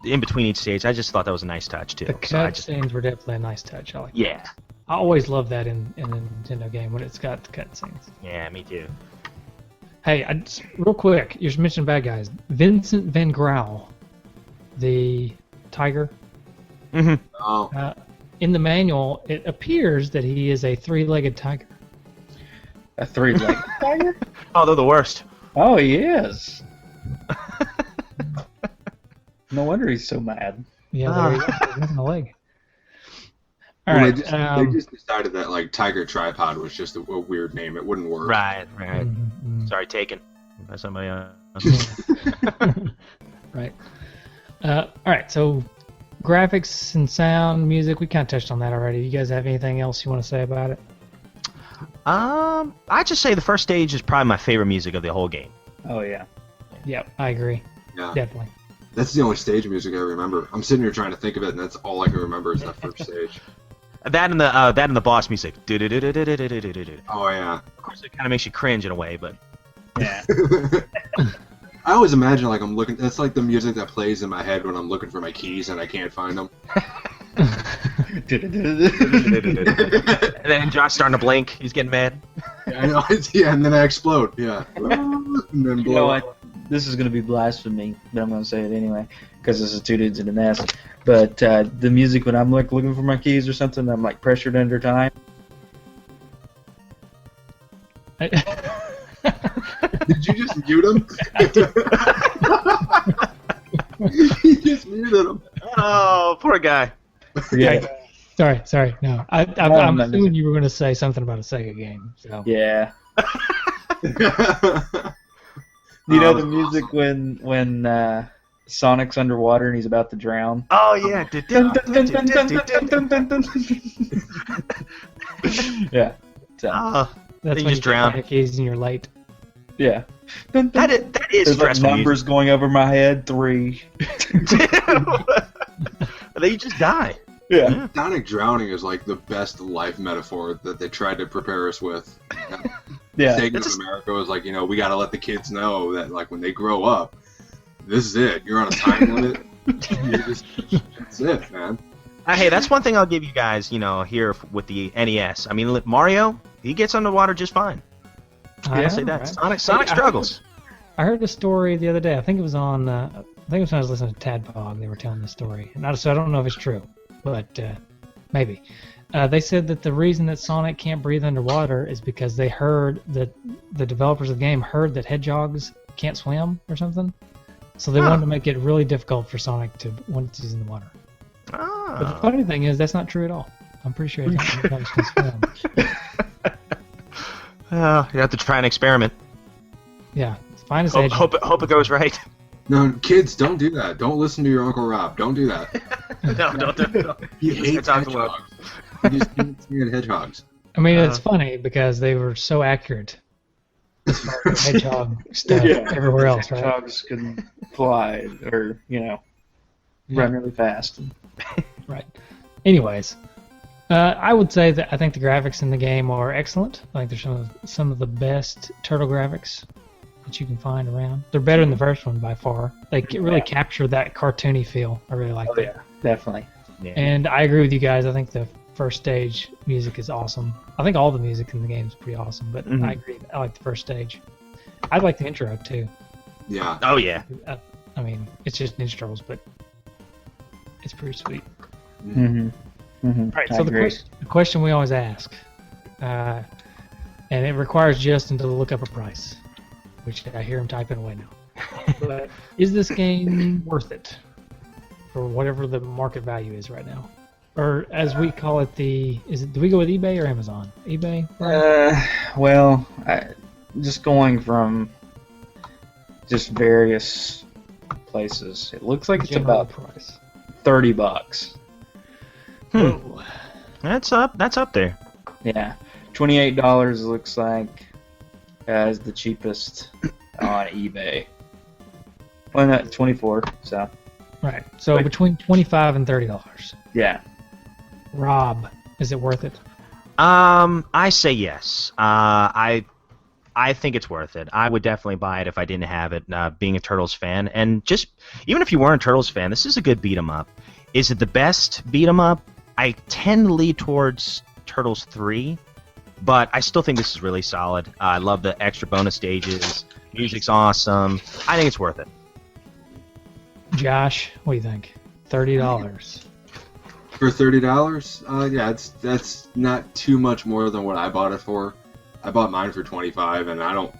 in between each stage, I just thought that was a nice touch too. The cutscenes were definitely a nice touch. I like. Yeah. I always love that in a Nintendo game when it's got the cutscenes. Yeah, me too. Hey, real quick, you just mentioned bad guys. Vincent Van Grauw, the tiger. Mm-hmm. Oh, In the manual, it appears that he is a three-legged tiger. A three-legged tiger? Oh, they're the worst. Oh, he is. No wonder he's so mad. Yeah, there you go. He's missing a leg. All well, right. they just decided that like Tiger Tripod was just a weird name. It wouldn't work. Right. Sorry, taken by somebody else. Right. All right. So, graphics and sound, music. We kind of touched on that already. You guys have anything else you want to say about it? I'd just say the first stage is probably my favorite music of the whole game. Oh, yeah. Yep, I agree. Yeah. Definitely. That's the only stage music I remember. I'm sitting here trying to think of it, and that's all I can remember is that first stage. That and the boss music. Oh yeah. Of course, it kind of makes you cringe in a way, but Yeah. I always imagine like I'm looking. That's like the music that plays in my head when I'm looking for my keys and I can't find them. and then Josh starting to blink. He's getting mad. I know. Yeah, and then I explode. Yeah. And then You blow know up. what? This is going to be blasphemy, but I'm going to say it anyway because this is two dudes in a nest. But the music when I'm like looking for my keys or something, I'm like pressured under time. Did you just mute him? You just muted him. Oh, poor guy. Yeah. Sorry. No, I'm assuming you were going to say something about a Sega game. So. Yeah. Do you know the music when Sonic's underwater and he's about to drown? Oh yeah. Yeah. So, Oh, That's you when just drown. Your keys and you're late. yeah. That is There's like stressful. numbers going over my head. 3. Then you just die. Yeah. Sonic drowning is like the best life metaphor that they tried to prepare us with. Yeah. Sega of America was like, we got to let the kids know that like when they grow up, this is it. You're on a time limit. That's it, man. Hey, that's one thing I'll give you guys, here with the NES. I mean, Mario, he gets underwater just fine. I I'll say know, that. right? Sonic struggles. I heard a story the other day. I think it was on. I think it was when I was listening to Tadpog. They were telling the story, and so I don't know if it's true, but maybe. They said that the reason that Sonic can't breathe underwater is because they heard that the developers of the game heard that hedgehogs can't swim or something, so they wanted to make it really difficult for Sonic to once he's in the water. Oh. But the funny thing is, that's not true at all. I'm pretty sure hedgehogs can swim. You have to try an experiment. Yeah, it's fine as Hope it goes right. No, kids, don't do that. Don't listen to your Uncle Rob. Don't do that. No, don't. He hates hedgehogs. He just can't stand hedgehogs. I mean, it's funny because they were so accurate. As far as hedgehog stuff everywhere else, right? Hedgehogs can fly or, run really fast. Right. Anyways, I would say that I think the graphics in the game are excellent. I think they're some of the best turtle graphics that you can find around. They're better than the first one by far. They really capture that cartoony feel. I really like that. Yeah, definitely. Yeah. And I agree with you guys. I think the first stage music is awesome. I think all the music in the game is pretty awesome, but I agree. I like the first stage. I like the intro too. Yeah. Oh yeah. I mean, it's just Ninja Turtles, but it's pretty sweet. Mm-hmm. Mm-hmm. All right, so the question we always ask, and it requires Justin to look up a price, which I hear him typing away now. But is this game worth it for whatever the market value is right now? Or as we call it, do we go with eBay or Amazon? eBay? Well, just going from just various places, it looks like it's General about price. $30. Whoa. That's up there. Yeah, $28 looks like as the cheapest on eBay. Well, not 24. So Right. So between $25 and $30. yeah. Rob, is it worth it? I say yes. I think it's worth it. I would definitely buy it if I didn't have it. Being a Turtles fan, and just even if you weren't a Turtles fan, this is a good beat 'em up. Is it the best beat 'em up? I tend to lead towards Turtles 3, but I still think this is really solid. I love the extra bonus stages. Music's awesome. I think it's worth it. Josh, what do you think? $30. For $30, yeah, that's not too much more than what I bought it for. I bought mine for $25, and I don't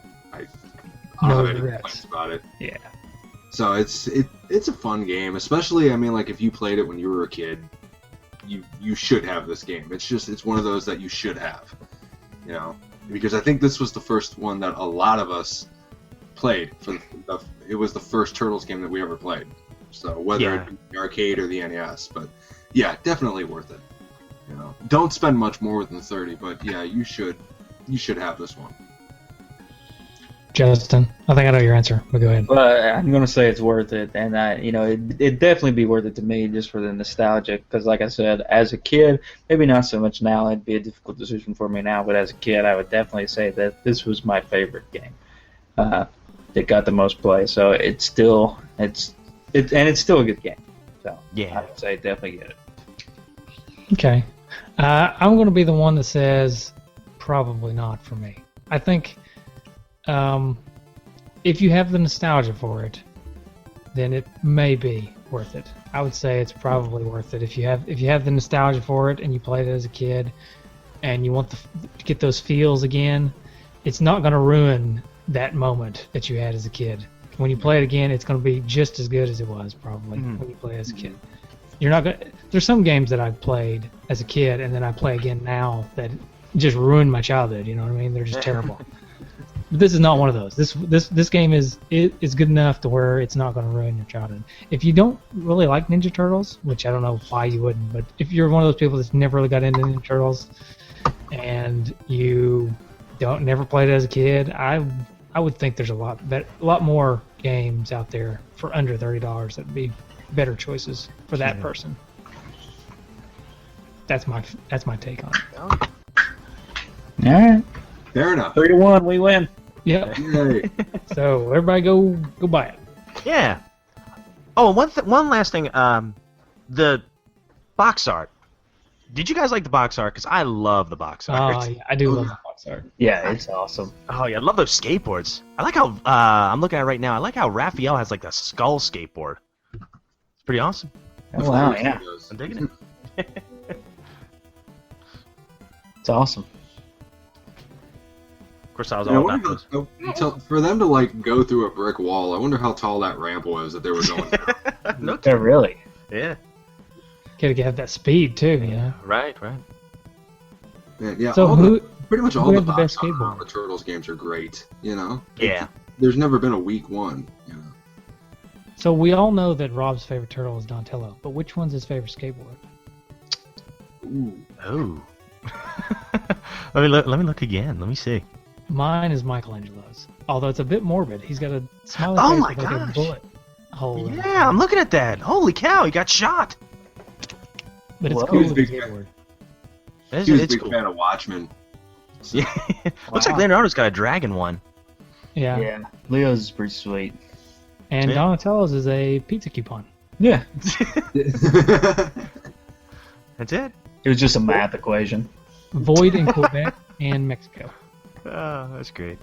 have any complaints about it. Yeah. So it's a fun game, especially, I mean, like, if you played it when you were a kid, you should have this game. It's one of those that you should have, you know, because I think this was the first one that a lot of us played. It was the first Turtles game that we ever played. So whether it be the arcade or the NES, but yeah, definitely worth it. You know, don't spend much more than 30, but yeah, you should have this one. Justin, I think I know your answer, but go ahead. Well, I'm going to say it's worth it, and it'd definitely be worth it to me just for the nostalgia, because like I said, as a kid, maybe not so much now, it'd be a difficult decision for me now, but as a kid, I would definitely say that this was my favorite game. It got the most play, so it's still a good game. So yeah, I would say definitely get it. Okay. I'm going to be the one that says probably not for me. I think if you have the nostalgia for it, then it may be worth it. I would say it's probably worth it if you have the nostalgia for it and you played it as a kid and you want to get those feels again. It's not going to ruin that moment that you had as a kid. When you play it again, it's going to be just as good as it was probably when you play it as a kid. You're not going. There's some games that I've played as a kid and then I play again now that just ruined my childhood. You know what I mean? They're just terrible. But this is not one of those. This game is good enough to where it's not going to ruin your childhood. If you don't really like Ninja Turtles, which I don't know why you wouldn't, but if you're one of those people that's never really got into Ninja Turtles and you never played it as a kid, I would think there's a lot more games out there for under $30 that would be better choices for that person. That's my take on it. All right. Fair enough. 3-1, we win. Yep. Yay. So everybody go buy it. Yeah. Oh, one last thing. The box art. Did you guys like the box art? Because I love the box art. Oh, yeah, I do love the box art. Yeah, it's awesome. Oh yeah, I love those skateboards. I like how I'm looking at it right now. I like how Raphael has like a skull skateboard. It's pretty awesome. Oh, wow, yeah. I'm digging it. It's awesome. Of course, I was all about those. For them to like go through a brick wall, I wonder how tall that ramp was that they were going down. No, yeah, really. Yeah. Gotta have that speed too, you know. Right. Yeah. So pretty much all who the had the best box art skateboard? on the Turtles games are great. You know. Yeah. There's never been a weak one. You know. So we all know that Rob's favorite turtle is Donatello, but which one's his favorite skateboard? Ooh. Oh. Let me look again. Let me see. Mine is Michelangelo's. Although it's a bit morbid. He's got a smiley Oh face my with like a gosh. bullet hole in it. Yeah, I'm looking at that. Holy cow, he got shot. But it's Well, cool he was with the a big skateboard. He was a It's big cool. fan of Watchmen. So. Yeah. Looks like Leonardo's got a dragon one. Yeah. Yeah, Leo's is pretty sweet. And Yeah. Donatello's is a pizza coupon. Yeah, That's it. it was just a math equation. Void in Quebec and Mexico. Oh, that's great.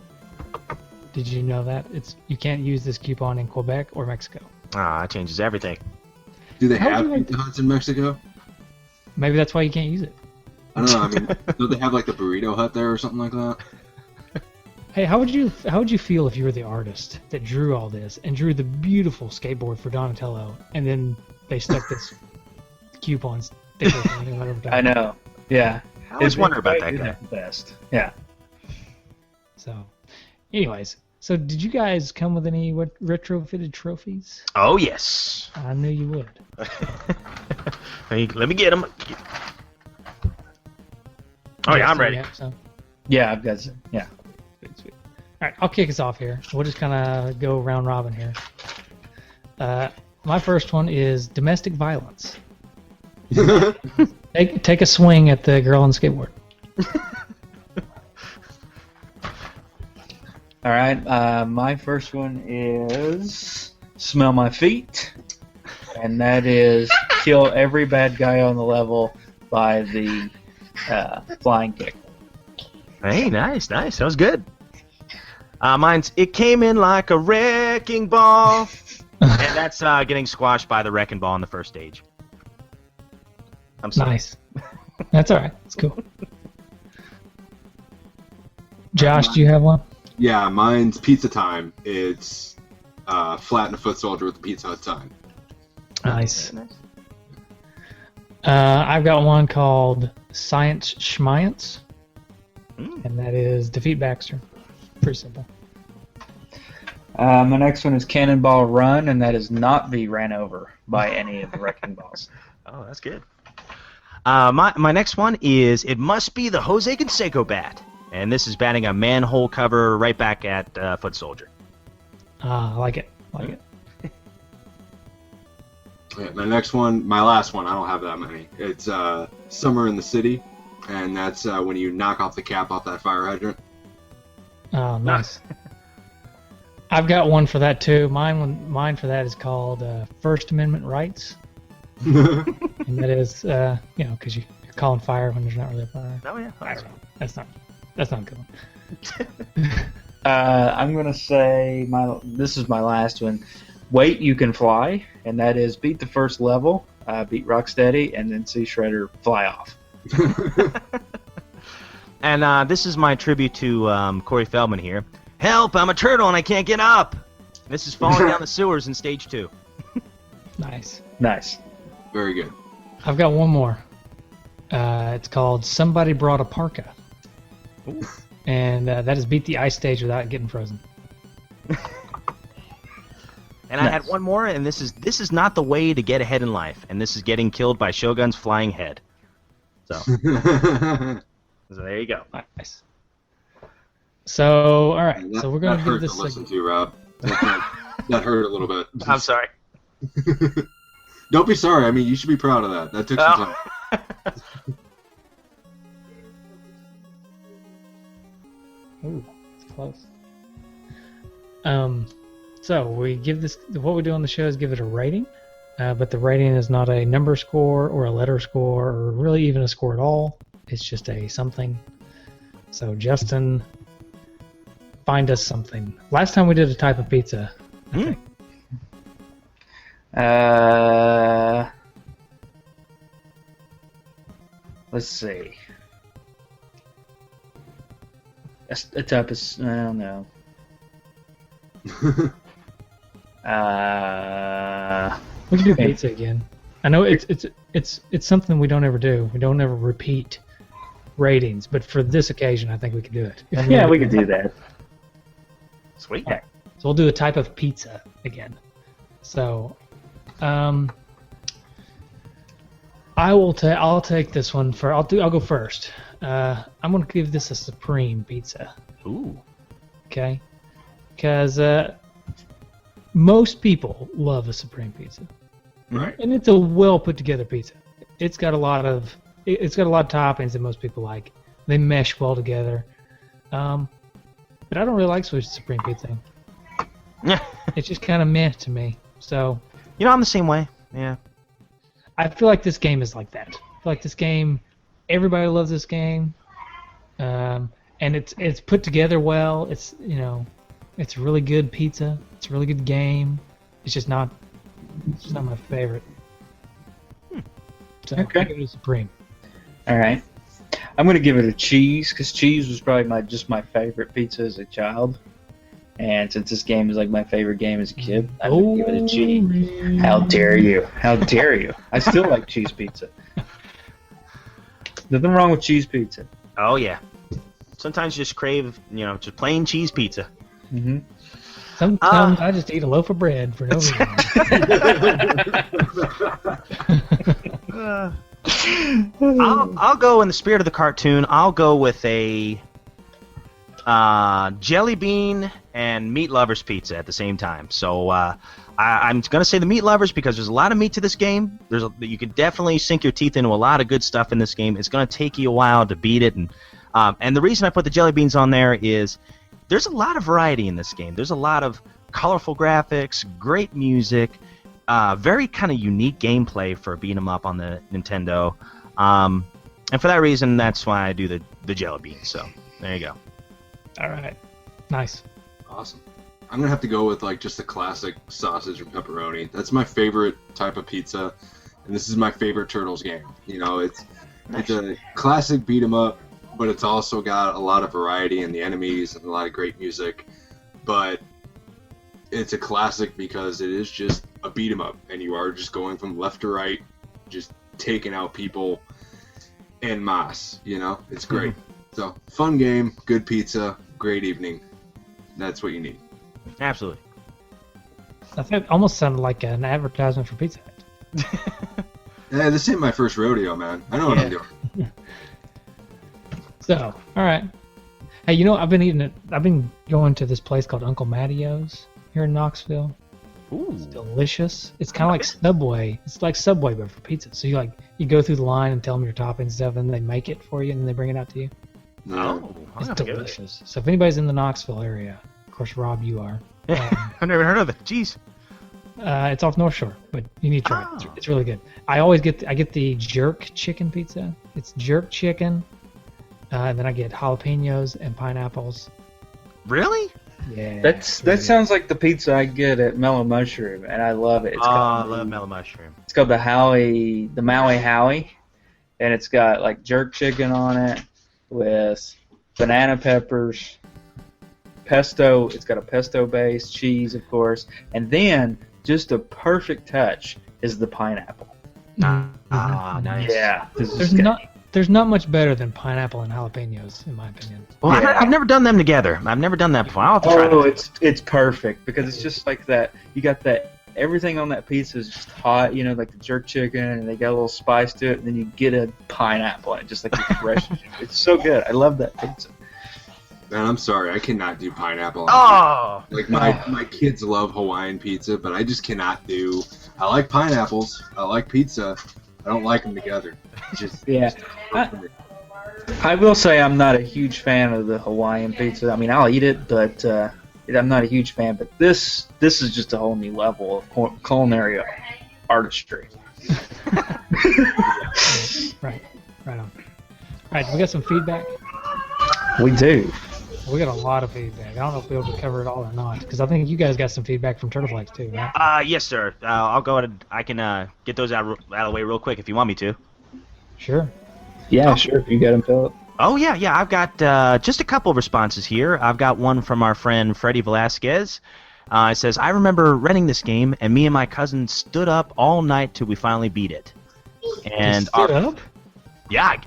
Did you know that? You can't use this coupon in Quebec or Mexico. Ah, that changes everything. Do they How would have you like Pizza Huts in Mexico? Maybe that's why you can't use it. I don't know. I mean, don't they have like the Burrito Hut there or something like that? Hey, how would you feel if you were the artist that drew all this and drew the beautiful skateboard for Donatello, and then they stuck this coupon sticker thing over top? I know. Yeah, I always wonder about that guy. Best. Yeah. So, anyways, so did you guys come with any retrofitted trophies? Oh yes. I knew you would. Let me get him. Oh yeah, I'm Justin, ready. you have some? Yeah, I've got some. Yeah. Sweet. All right, I'll kick us off here. We'll just kind of go round robin here. My first one is domestic violence. Take a swing at the girl on the skateboard. All right. My first one is smell my feet, and that is kill every bad guy on the level by the flying kick. Hey, nice. That was good. Mine's It Came In Like a Wrecking Ball. And that's getting squashed by the wrecking ball in the first stage. I'm sorry. Nice. That's all right. It's cool. Josh, do you have one? Yeah, mine's Pizza Time. It's Flatten a Foot Soldier with the Pizza Hut sign. Nice. I've got one called Science Schmiance, and that is Defeat Baxter. Pretty simple. My next one is Cannonball Run, and that is not be ran over by any of the wrecking balls. Oh, that's good. My next one is It Must Be the Jose Canseco Bat, and this is batting a manhole cover right back at Foot Soldier. I like it. Yeah, my next one, my last one, I don't have that many. It's Summer in the City, and that's when you knock off the cap off that fire hydrant. Oh, nice. I've got one for that too. Mine for that is called First Amendment Rights, and that is because you're calling fire when there's not really a fire. Oh yeah, I don't know. That's not a good one. I'm gonna say this is my last one. Wait, You Can Fly, and that is beat the first level, beat Rocksteady, and then see Shredder fly off. And this is my tribute to Corey Feldman here. Help! I'm a turtle and I can't get up. This is falling down the sewers in stage 2. Nice. Very good. I've got one more. It's called Somebody Brought a Parka. Ooh. And that is beat the ice stage without getting frozen. And I had one more, and this is not the way to get ahead in life, and this is getting killed by Shogun's flying head. So there you go. Nice. So all right, That, so we're gonna that give hurt this. to listen to, Rob. That hurt a little bit. I'm sorry. Don't be sorry. I mean, you should be proud of that. That took some time. Ooh, it's close. So we give this. What we do on the show is give it a rating, but the rating is not a number score or a letter score or really even a score at all. It's just a something. So Justin, find us something. Last time we did a type of pizza, I think. Let's see. A type of I don't know. We can do pizza again. I know it's something we don't ever do. We don't ever repeat ratings, but for this occasion, I think we could do it. Yeah, we could do that. Sweet. Okay. So we'll do a type of pizza again. So, I'll take this one for. I'll go first. I'm gonna give this a supreme pizza. Ooh. Okay. Because most people love a supreme pizza. Right. And it's a well put together pizza. It's got a lot of toppings that most people like. They mesh well together. But I don't really like supreme pizza. Yeah. It's just kind of meh to me. So I'm the same way. Yeah. I feel like this game is like that. I feel like this game, everybody loves this game, and it's put together well. It's it's really good pizza. It's a really good game. It's just not my favorite. So Okay. I'll give it a supreme. All right. I'm going to give it a cheese, because cheese was probably my favorite pizza as a child. And since this game is like my favorite game as a kid, I'm going to give it a cheese. How dare you? How dare you? I still like cheese pizza. Nothing wrong with cheese pizza. Oh yeah. Sometimes you just crave, just plain cheese pizza. Mm-hmm. Sometimes I just eat a loaf of bread for no reason. I'll go in the spirit of the cartoon. I'll go with a jelly bean and meat lovers pizza at the same time. So I'm going to say the meat lovers because there's a lot of meat to this game. You could definitely sink your teeth into a lot of good stuff in this game. It's going to take you a while to beat it, and the reason I put the jelly beans on there is there's a lot of variety in this game. There's a lot of colorful graphics, great music, very kind of unique gameplay for beat 'em up on the Nintendo. And for that reason, that's why I do the jelly beans. So There you go. All right. Nice. Awesome. I'm gonna have to go with like just a classic sausage and pepperoni. That's my favorite type of pizza, and this is my favorite Turtles game. You know, it's a classic beat 'em up, but it's also got a lot of variety in the enemies and a lot of great music. But it's a classic because it is just a beat 'em up, and you are just going from left to right, just taking out people en masse. You know, it's great. So fun game, good pizza, great evening. That's what you need. Absolutely. I think it almost sounded like an advertisement for Pizza Hut. Yeah, this ain't my first rodeo, man. I know what I'm doing. So, all right. Hey, you know, I've been going to this place called Uncle Mattio's here in Knoxville. Ooh. It's delicious. It's kind of like Subway. It's like Subway, but for pizza. So you go through the line and tell them your toppings and stuff, and they make it for you, and then they bring it out to you. Oh, It's delicious. So if anybody's in the Knoxville area, of course, Rob, you are. I've never heard of it. Jeez. It's off North Shore, but you need to try it. It's really good. I get the jerk chicken pizza. It's jerk chicken, and then I get jalapenos and pineapples. Really? Yeah. That sounds like the pizza I get at Mellow Mushroom, and I love it. I love Mellow Mushroom. It's called the Maui Howie, and it's got like jerk chicken on it with banana peppers, pesto. It's got a pesto base, cheese, of course, and then just a perfect touch is the pineapple. Nice. Yeah, There's not much better than pineapple and jalapenos, in my opinion. Well, Yeah. I've never done them together. I've never done that before. I'll have to try Oh, that. it's perfect because it's just like that. You got that. Everything on that pizza is just hot, you know, like the jerk chicken, and they got a little spice to it, and then you get a pineapple, and it just like refreshes you. It's so good. I love that pizza. Man, I'm sorry, I cannot do pineapple. Oh! Like my kids love Hawaiian pizza, but I just cannot do. I like pineapples. I like pizza. I don't like them together. Just Yeah. I will say I'm not a huge fan of the Hawaiian pizza. I mean, I'll eat it, but I'm not a huge fan. But this is just a whole new level of culinary artistry. Right on. All right, we got some feedback. We do. We got a lot of feedback. I don't know if we'll be able to cover it all or not, because I think you guys got some feedback from Turtleflex too, right? Yes, sir. I'll go ahead. I can get those out of the way real quick if you want me to. Sure. Yeah, sure. If you got them, Philip. Oh, yeah. I've got just a couple of responses here. I've got one from our friend Freddie Velasquez. It says, I remember renting this game, and me and my cousin stood up all night till we finally beat it. And Stood up? Yeah.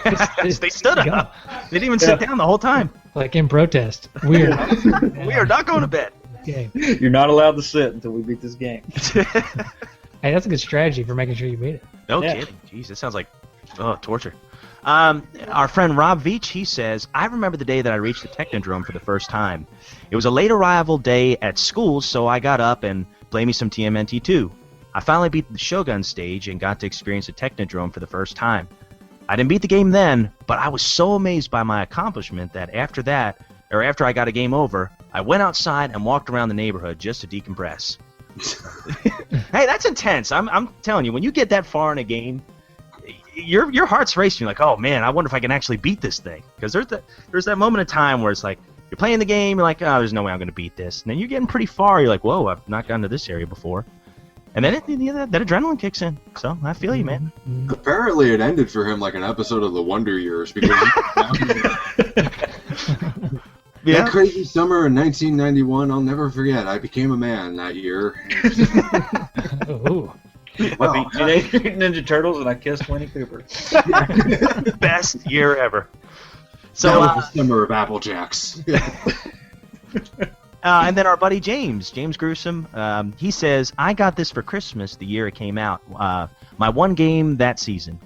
Yes, they stood up. They didn't even sit down the whole time. Like in protest. We are not, We are not going to bed. game. You're not allowed to sit until we beat this game. Hey, that's a good strategy for making sure you beat it. No kidding. Jeez, that sounds like torture. Our friend Rob Veach, he says, I remember the day that I reached the Technodrome for the first time. It was a late arrival day at school, so I got up and played me some TMNT 2. I finally beat the Shogun stage and got to experience the Technodrome for the first time. I didn't beat the game then, but I was so amazed by my accomplishment that after I got a game over, I went outside and walked around the neighborhood just to decompress. Hey, that's intense. I'm telling you, when you get that far in a game, your heart's racing. You're like, oh man, I wonder if I can actually beat this thing. Because there's that moment of time where it's like you're playing the game, you're like, oh, there's no way I'm going to beat this. And then you're getting pretty far. You're like, whoa, I've not gotten to this area before. And then that adrenaline kicks in. So I feel you, man. Apparently, it ended for him like an episode of The Wonder Years because that crazy summer in 1991, I'll never forget. I became a man that year. Oh. I beat Teenage Mutant Ninja Turtles and I kissed Winnie Cooper. Best year ever. So that was the summer of Apple Jacks. And then our buddy James Gruesome, he says, I got this for Christmas the year it came out. My one game that season.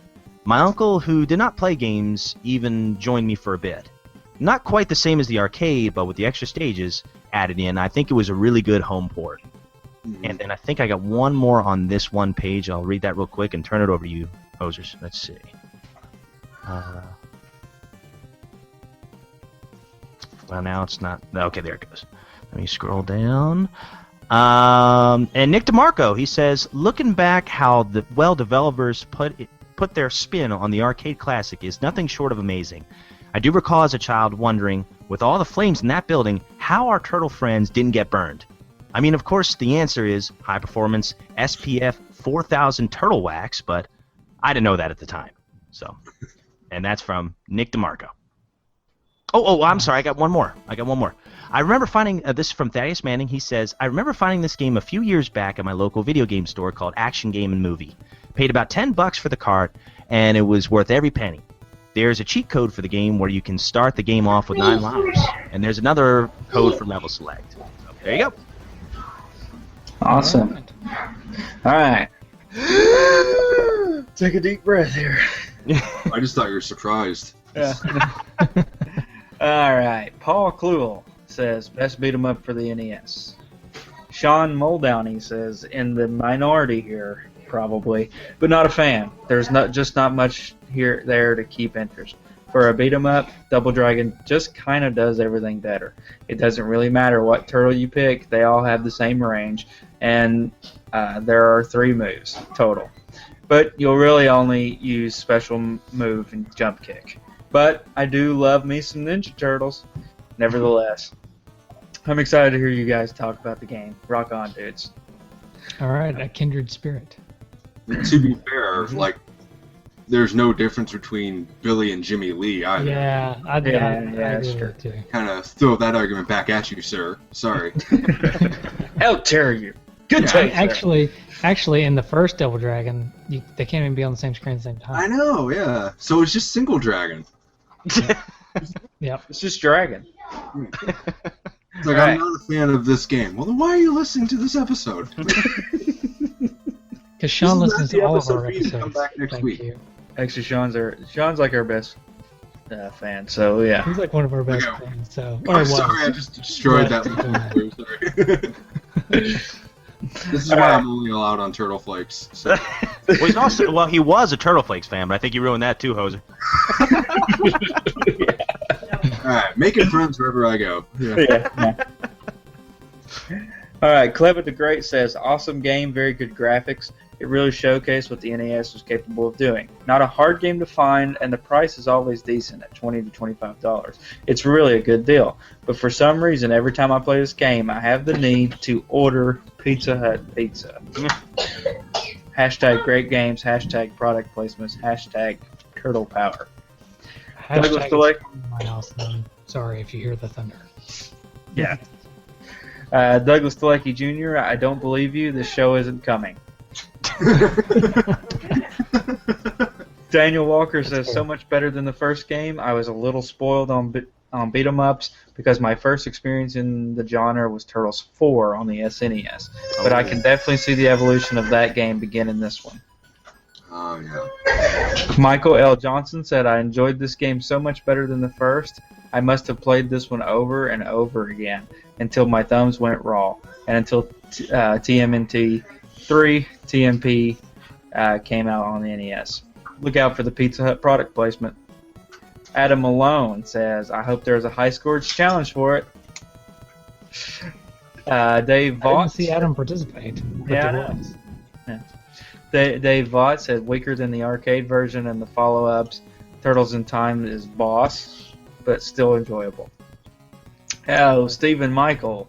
My uncle, who did not play games, even joined me for a bit. Not quite the same as the arcade, but with the extra stages added in, I think it was a really good home port. Mm-hmm. And then I think I got one more on this one page. I'll read that real quick and turn it over to you, Hosers. Let's see. Well, now it's not. Okay, there it goes. Let me scroll down. And Nick DeMarco, he says, looking back how developers put their spin on the arcade classic is nothing short of amazing. I do recall as a child wondering, with all the flames in that building, how our turtle friends didn't get burned. I mean, of course, the answer is high performance SPF 4000 turtle wax, but I didn't know that at the time. So, and that's from Nick DeMarco. Oh, I'm sorry. I got one more. I remember finding this from Thaddeus Manning. He says, I remember finding this game a few years back at my local video game store called Action Game and Movie. Paid about $10 for the card, and it was worth every penny. There's a cheat code for the game where you can start the game off with 9 lives, and there's another code for level select. So, there you go. Awesome. All right. Take a deep breath here. I just thought you were surprised. Yeah. All right. Paul Kluel says, best beat 'em up for the NES. Sean Muldowney says, in the minority here, probably, but not a fan. There's not much there to keep interest. For a beat 'em up, Double Dragon just kind of does everything better. It doesn't really matter what turtle you pick. They all have the same range, and there are 3 moves total. But you'll really only use special move and jump kick. But I do love me some Ninja Turtles, nevertheless. I'm excited to hear you guys talk about the game. Rock on, dudes. All right, a kindred spirit. To be fair, like, there's no difference between Billy and Jimmy Lee either. Yeah, I that's agree true. with too. Kind of throw that argument back at you, sir. Sorry. How dare you? Good take, sir. Actually, in the first Double Dragon, they can't even be on the same screen at the same time. I know, yeah. So it's just Single Dragon. Yep. It's just Dragon. It's like, I'm not a fan of this game. Well, then why are you listening to this episode? Because Sean listens to all of our episode. episodes. Come back next Thank week. you. Actually, Sean's like our best fan, so yeah. He's like one of our best Okay. fans. So, I'm sorry, I just destroyed that one. Sorry. This is why I'm only allowed on Turtle Flakes. So. Well, he was a Turtle Flakes fan, but I think you ruined that too, Hoser. Alright, making friends wherever I go. Yeah. All right, Clever the Great says, awesome game, very good graphics. It really showcased what the NES was capable of doing. Not a hard game to find, and the price is always decent at $20 to $25. It's really a good deal. But for some reason, every time I play this game, I have the need to order Pizza Hut pizza. Hashtag great games, hashtag product placements, hashtag turtle power. Douglas Hashtag my house, then. Sorry if you hear the thunder. Yeah. Douglas Telecki Jr., I don't believe you. This show isn't coming. Daniel Walker says, so much better than the first game. I was a little spoiled on beat 'em ups because my first experience in the genre was Turtles 4 on the SNES. But I can definitely see the evolution of that game begin in this one. Oh, yeah. Michael L. Johnson said, I enjoyed this game so much better than the first. I must have played this one over and over again until my thumbs went raw, and until TMNT 3 TMP came out on the NES. Look out for the Pizza Hut product placement. Adam Malone says, I hope there's a high scores challenge for it. Dave Vaught. I didn't see Adam participate. But there was. Dave Vaught said, weaker than the arcade version and the follow-ups. Turtles in Time is boss, but still enjoyable. Oh, Stephen Michael.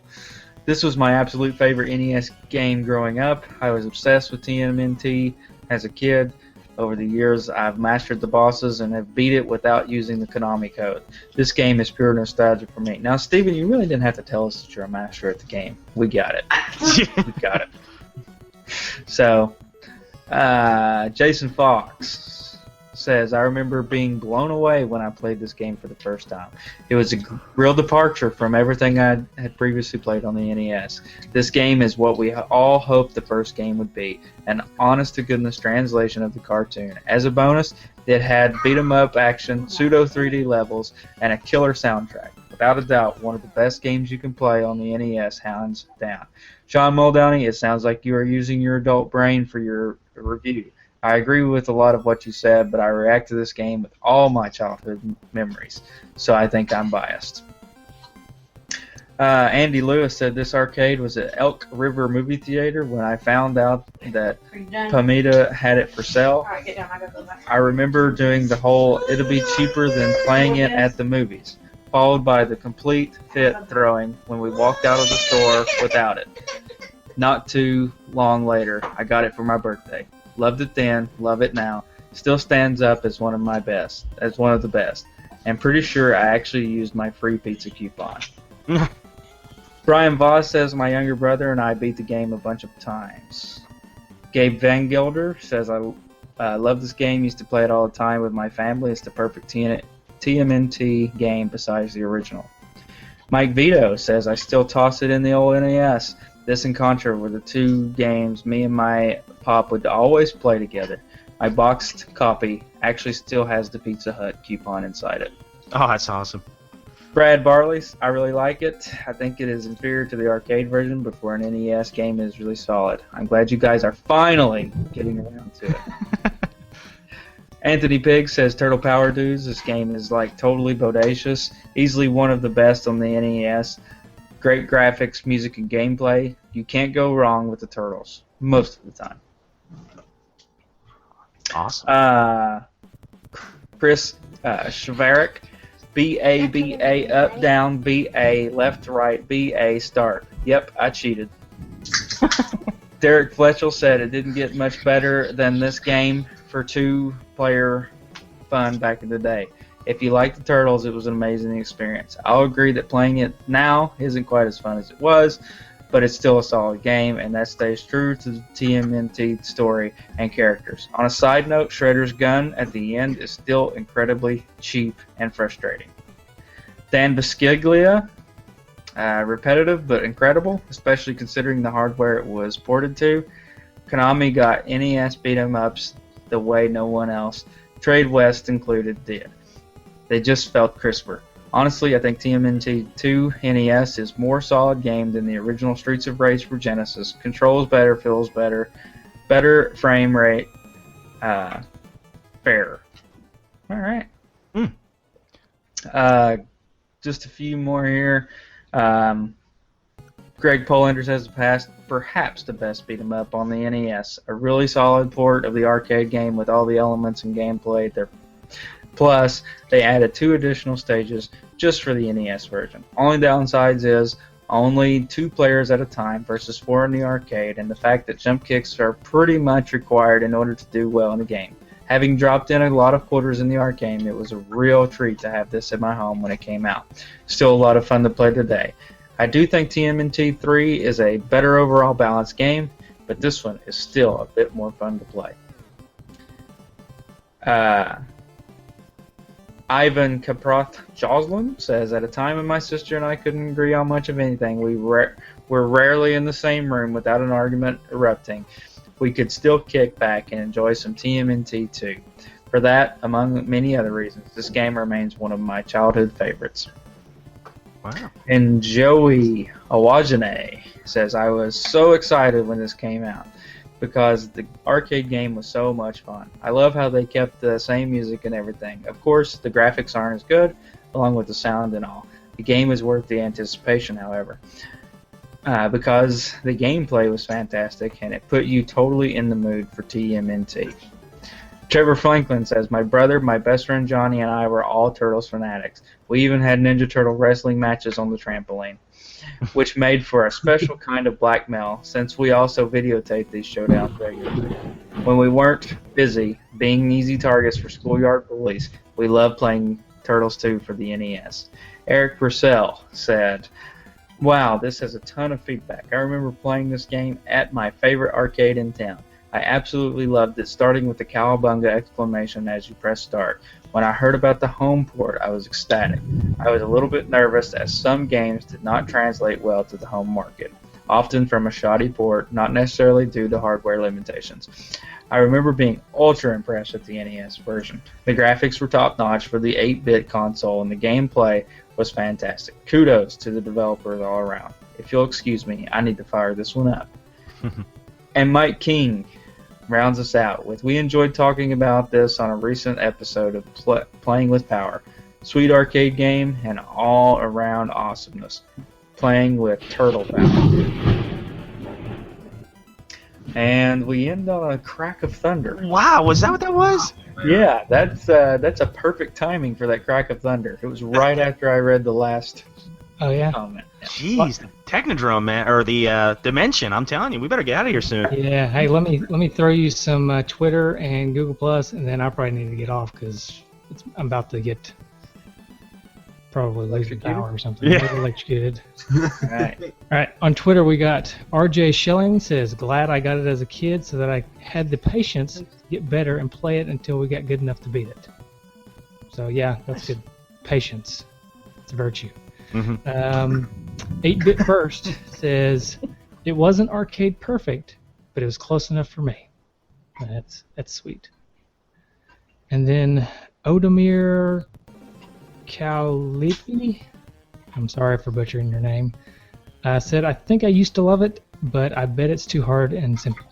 This was my absolute favorite NES game growing up. I was obsessed with TMNT as a kid. Over the years, I've mastered the bosses and have beat it without using the Konami code. This game is pure nostalgia for me. Now, Stephen, you really didn't have to tell us that you're a master at the game. We got it. We got it. So, Jason Fox says, I remember being blown away when I played this game for the first time. It was a real departure from everything I had previously played on the NES. This game is what we all hoped the first game would be, an honest-to-goodness translation of the cartoon. As a bonus, it had beat-em-up action, pseudo 3D levels, and a killer soundtrack. Without a doubt, one of the best games you can play on the NES, hands down. Sean Muldowney, it sounds like you are using your adult brain for your review. I agree with a lot of what you said, but I react to this game with all my childhood memories, so I think I'm biased. Andy Lewis said this arcade was at Elk River Movie Theater when I found out that Pamita had it for sale. I remember doing the whole "it'll be cheaper than playing it at the movies," followed by the complete fit throwing when we walked out of the store without it. Not too long later, I got it for my birthday. Loved it then, love it now. Still stands up as one of the best. And pretty sure I actually used my free pizza coupon. Brian Voss says my younger brother and I beat the game a bunch of times. Gabe Van Gelder says I love this game, used to play it all the time with my family. It's the perfect TMNT game besides the original. Mike Vito says I still toss it in the old NES. This and Contra were the two games me and my pop would always play together. My boxed copy actually still has the Pizza Hut coupon inside it. Oh, that's awesome. Brad Barley's, I really like it. I think it is inferior to the arcade version, but for an NES game it is really solid. I'm glad you guys are finally getting around to it. Anthony Pig says Turtle Power Dudes, this game is like totally bodacious. Easily one of the best on the NES. Great graphics, music, and gameplay. You can't go wrong with the Turtles, most of the time. Awesome. Chris Shavarik, B-A-B-A, up, down, B-A, left, right, B-A, start. Yep, I cheated. Derek Fletchell said it didn't get much better than this game for two-player fun back in the day. If you like the Turtles, it was an amazing experience. I'll agree that playing it now isn't quite as fun as it was, but it's still a solid game, and that stays true to the TMNT story and characters. On a side note, Shredder's gun at the end is still incredibly cheap and frustrating. Dan Bisciglia, repetitive but incredible, especially considering the hardware it was ported to. Konami got NES beat-em-ups the way no one else, Trade West included, did. They just felt crisper. Honestly, I think TMNT 2 NES is more solid game than the original Streets of Rage for Genesis. Controls better, feels better, better frame rate, fairer. All right. Just a few more here. Greg Polender says past perhaps the best beat 'em up on the NES. A really solid port of the arcade game with all the elements and gameplay there. Plus, they added 2 additional stages just for the NES version. Only downsides is only 2 players at a time versus 4 in the arcade, and the fact that jump kicks are pretty much required in order to do well in the game. Having dropped in a lot of quarters in the arcade, it was a real treat to have this in my home when it came out. Still a lot of fun to play today. I do think TMNT 3 is a better overall balanced game, but this one is still a bit more fun to play. Ivan Kaproth Joslin says, at a time when my sister and I couldn't agree on much of anything, we were rarely in the same room without an argument erupting. We could still kick back and enjoy some TMNT 2. For that, among many other reasons, this game remains one of my childhood favorites. Wow. And Joey Awajane says, I was so excited when this came out because the arcade game was so much fun. I love how they kept the same music and everything. Of course, the graphics aren't as good, along with the sound and all. The game is worth the anticipation, however, because the gameplay was fantastic and it put you totally in the mood for TMNT. Trevor Franklin says, my brother, my best friend Johnny, and I were all Turtles fanatics. We even had Ninja Turtle wrestling matches on the trampoline, which made for a special kind of blackmail since we also videotaped these showdowns regularly. When we weren't busy being easy targets for schoolyard bullies, we loved playing Turtles 2 for the NES. Eric Purcell said, wow, this has a ton of feedback. I remember playing this game at my favorite arcade in town. I absolutely loved it, starting with the cowabunga exclamation as you press start. When I heard about the home port, I was ecstatic. I was a little bit nervous as some games did not translate well to the home market, often from a shoddy port, not necessarily due to hardware limitations. I remember being ultra impressed with the NES version. The graphics were top-notch for the 8-bit console, and the gameplay was fantastic. Kudos to the developers all around. If you'll excuse me, I need to fire this one up. And Mike King rounds us out with, we enjoyed talking about this on a recent episode of Playing with Power. Sweet arcade game and all around awesomeness. playing with Turtle Power. And we end on a crack of thunder. Wow, was that what that was? Yeah, that's a perfect timing for that crack of thunder. It was right after I read the last Oh yeah. comment. Jeez, the Technodrome, man, or the Dimension. I'm telling you, we better get out of here soon. Yeah. Hey, let me throw you some Twitter and Google Plus, and then I probably need to get off because I'm about to get probably laser power or something. Yeah. Electrocuted. All right. All right. On Twitter, we got RJ Schilling says, "Glad I got it as a kid so that I had the patience to get better and play it until we got good enough to beat it." So yeah, that's good. Patience. It's a virtue. 8-Bit First says, "It wasn't arcade perfect, but it was close enough for me." That's sweet. And then Odemir Kaulipi, I'm sorry for butchering your name, said, "I think I used to love it, but I bet it's too hard and simple."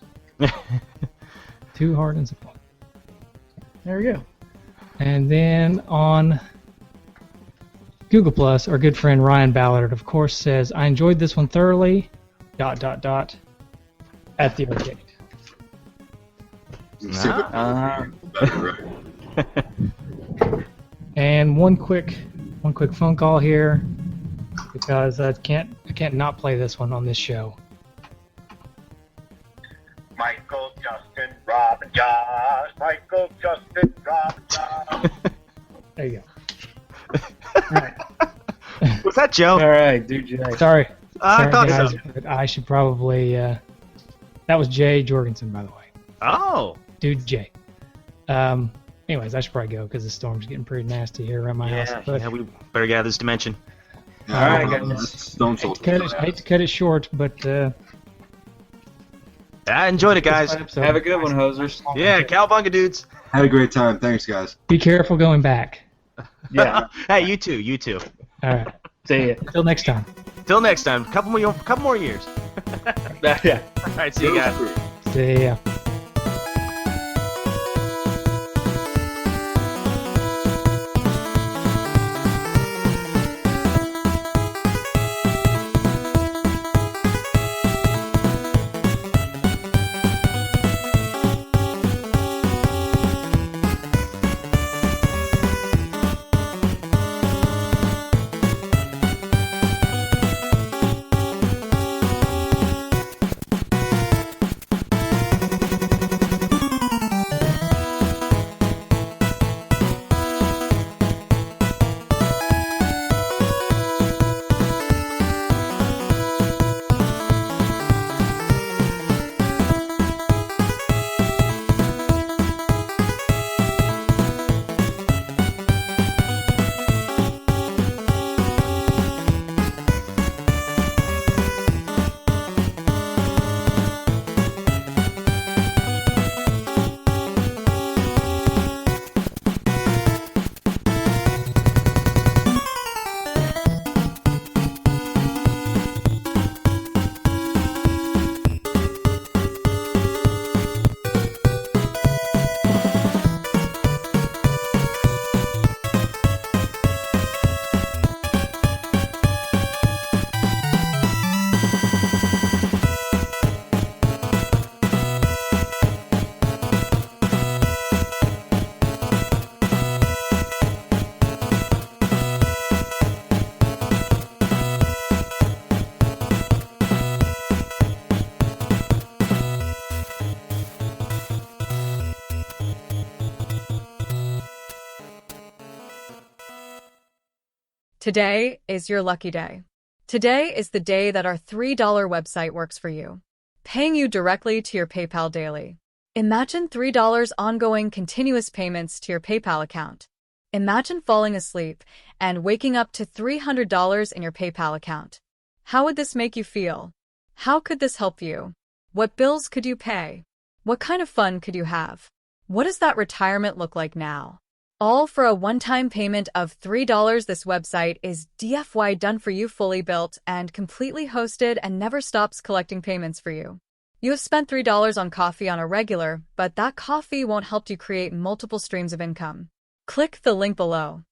Too hard and simple. There we go. And then on Google Plus, our good friend Ryan Ballard, of course, says, "I enjoyed this one thoroughly, ... at the arcade." And one quick phone call here, because I can't not play this one on this show. Michael, Justin, Rob, and Josh. Michael, Justin, Rob, and Josh. There you go. All right. Was that Joe? All right, dude. Jay. Sorry. I thought guys, so. but I should probably. That was Jay Jorgensen, by the way. Oh. Dude, Jay. Anyways, I should probably go because the storm's getting pretty nasty here around my house. But Yeah, we better get out of this dimension. All right, guys. Don't I hate to cut it short, but I enjoyed it, guys. Have a good one, hosers. Yeah, cowabunga dudes. Had a great time. Thanks, guys. be careful going back. Yeah. Hey, you too. All right. See ya. Till next time. Till next time. Couple more years. Yeah. All right, see you guys. See ya. Today is your lucky day. Today is the day that our $3 website works for you, paying you directly to your PayPal daily. Imagine $3 ongoing continuous payments to your PayPal account. Imagine falling asleep and waking up to $300 in your PayPal account. How would this make you feel? How could this help you? What bills could you pay? What kind of fun could you have? What does that retirement look like now? All for a one-time payment of $3. This website is DFY done for you, fully built and completely hosted, and never stops collecting payments for you. You have spent $3 on coffee on a regular, but that coffee won't help you create multiple streams of income. Click the link below.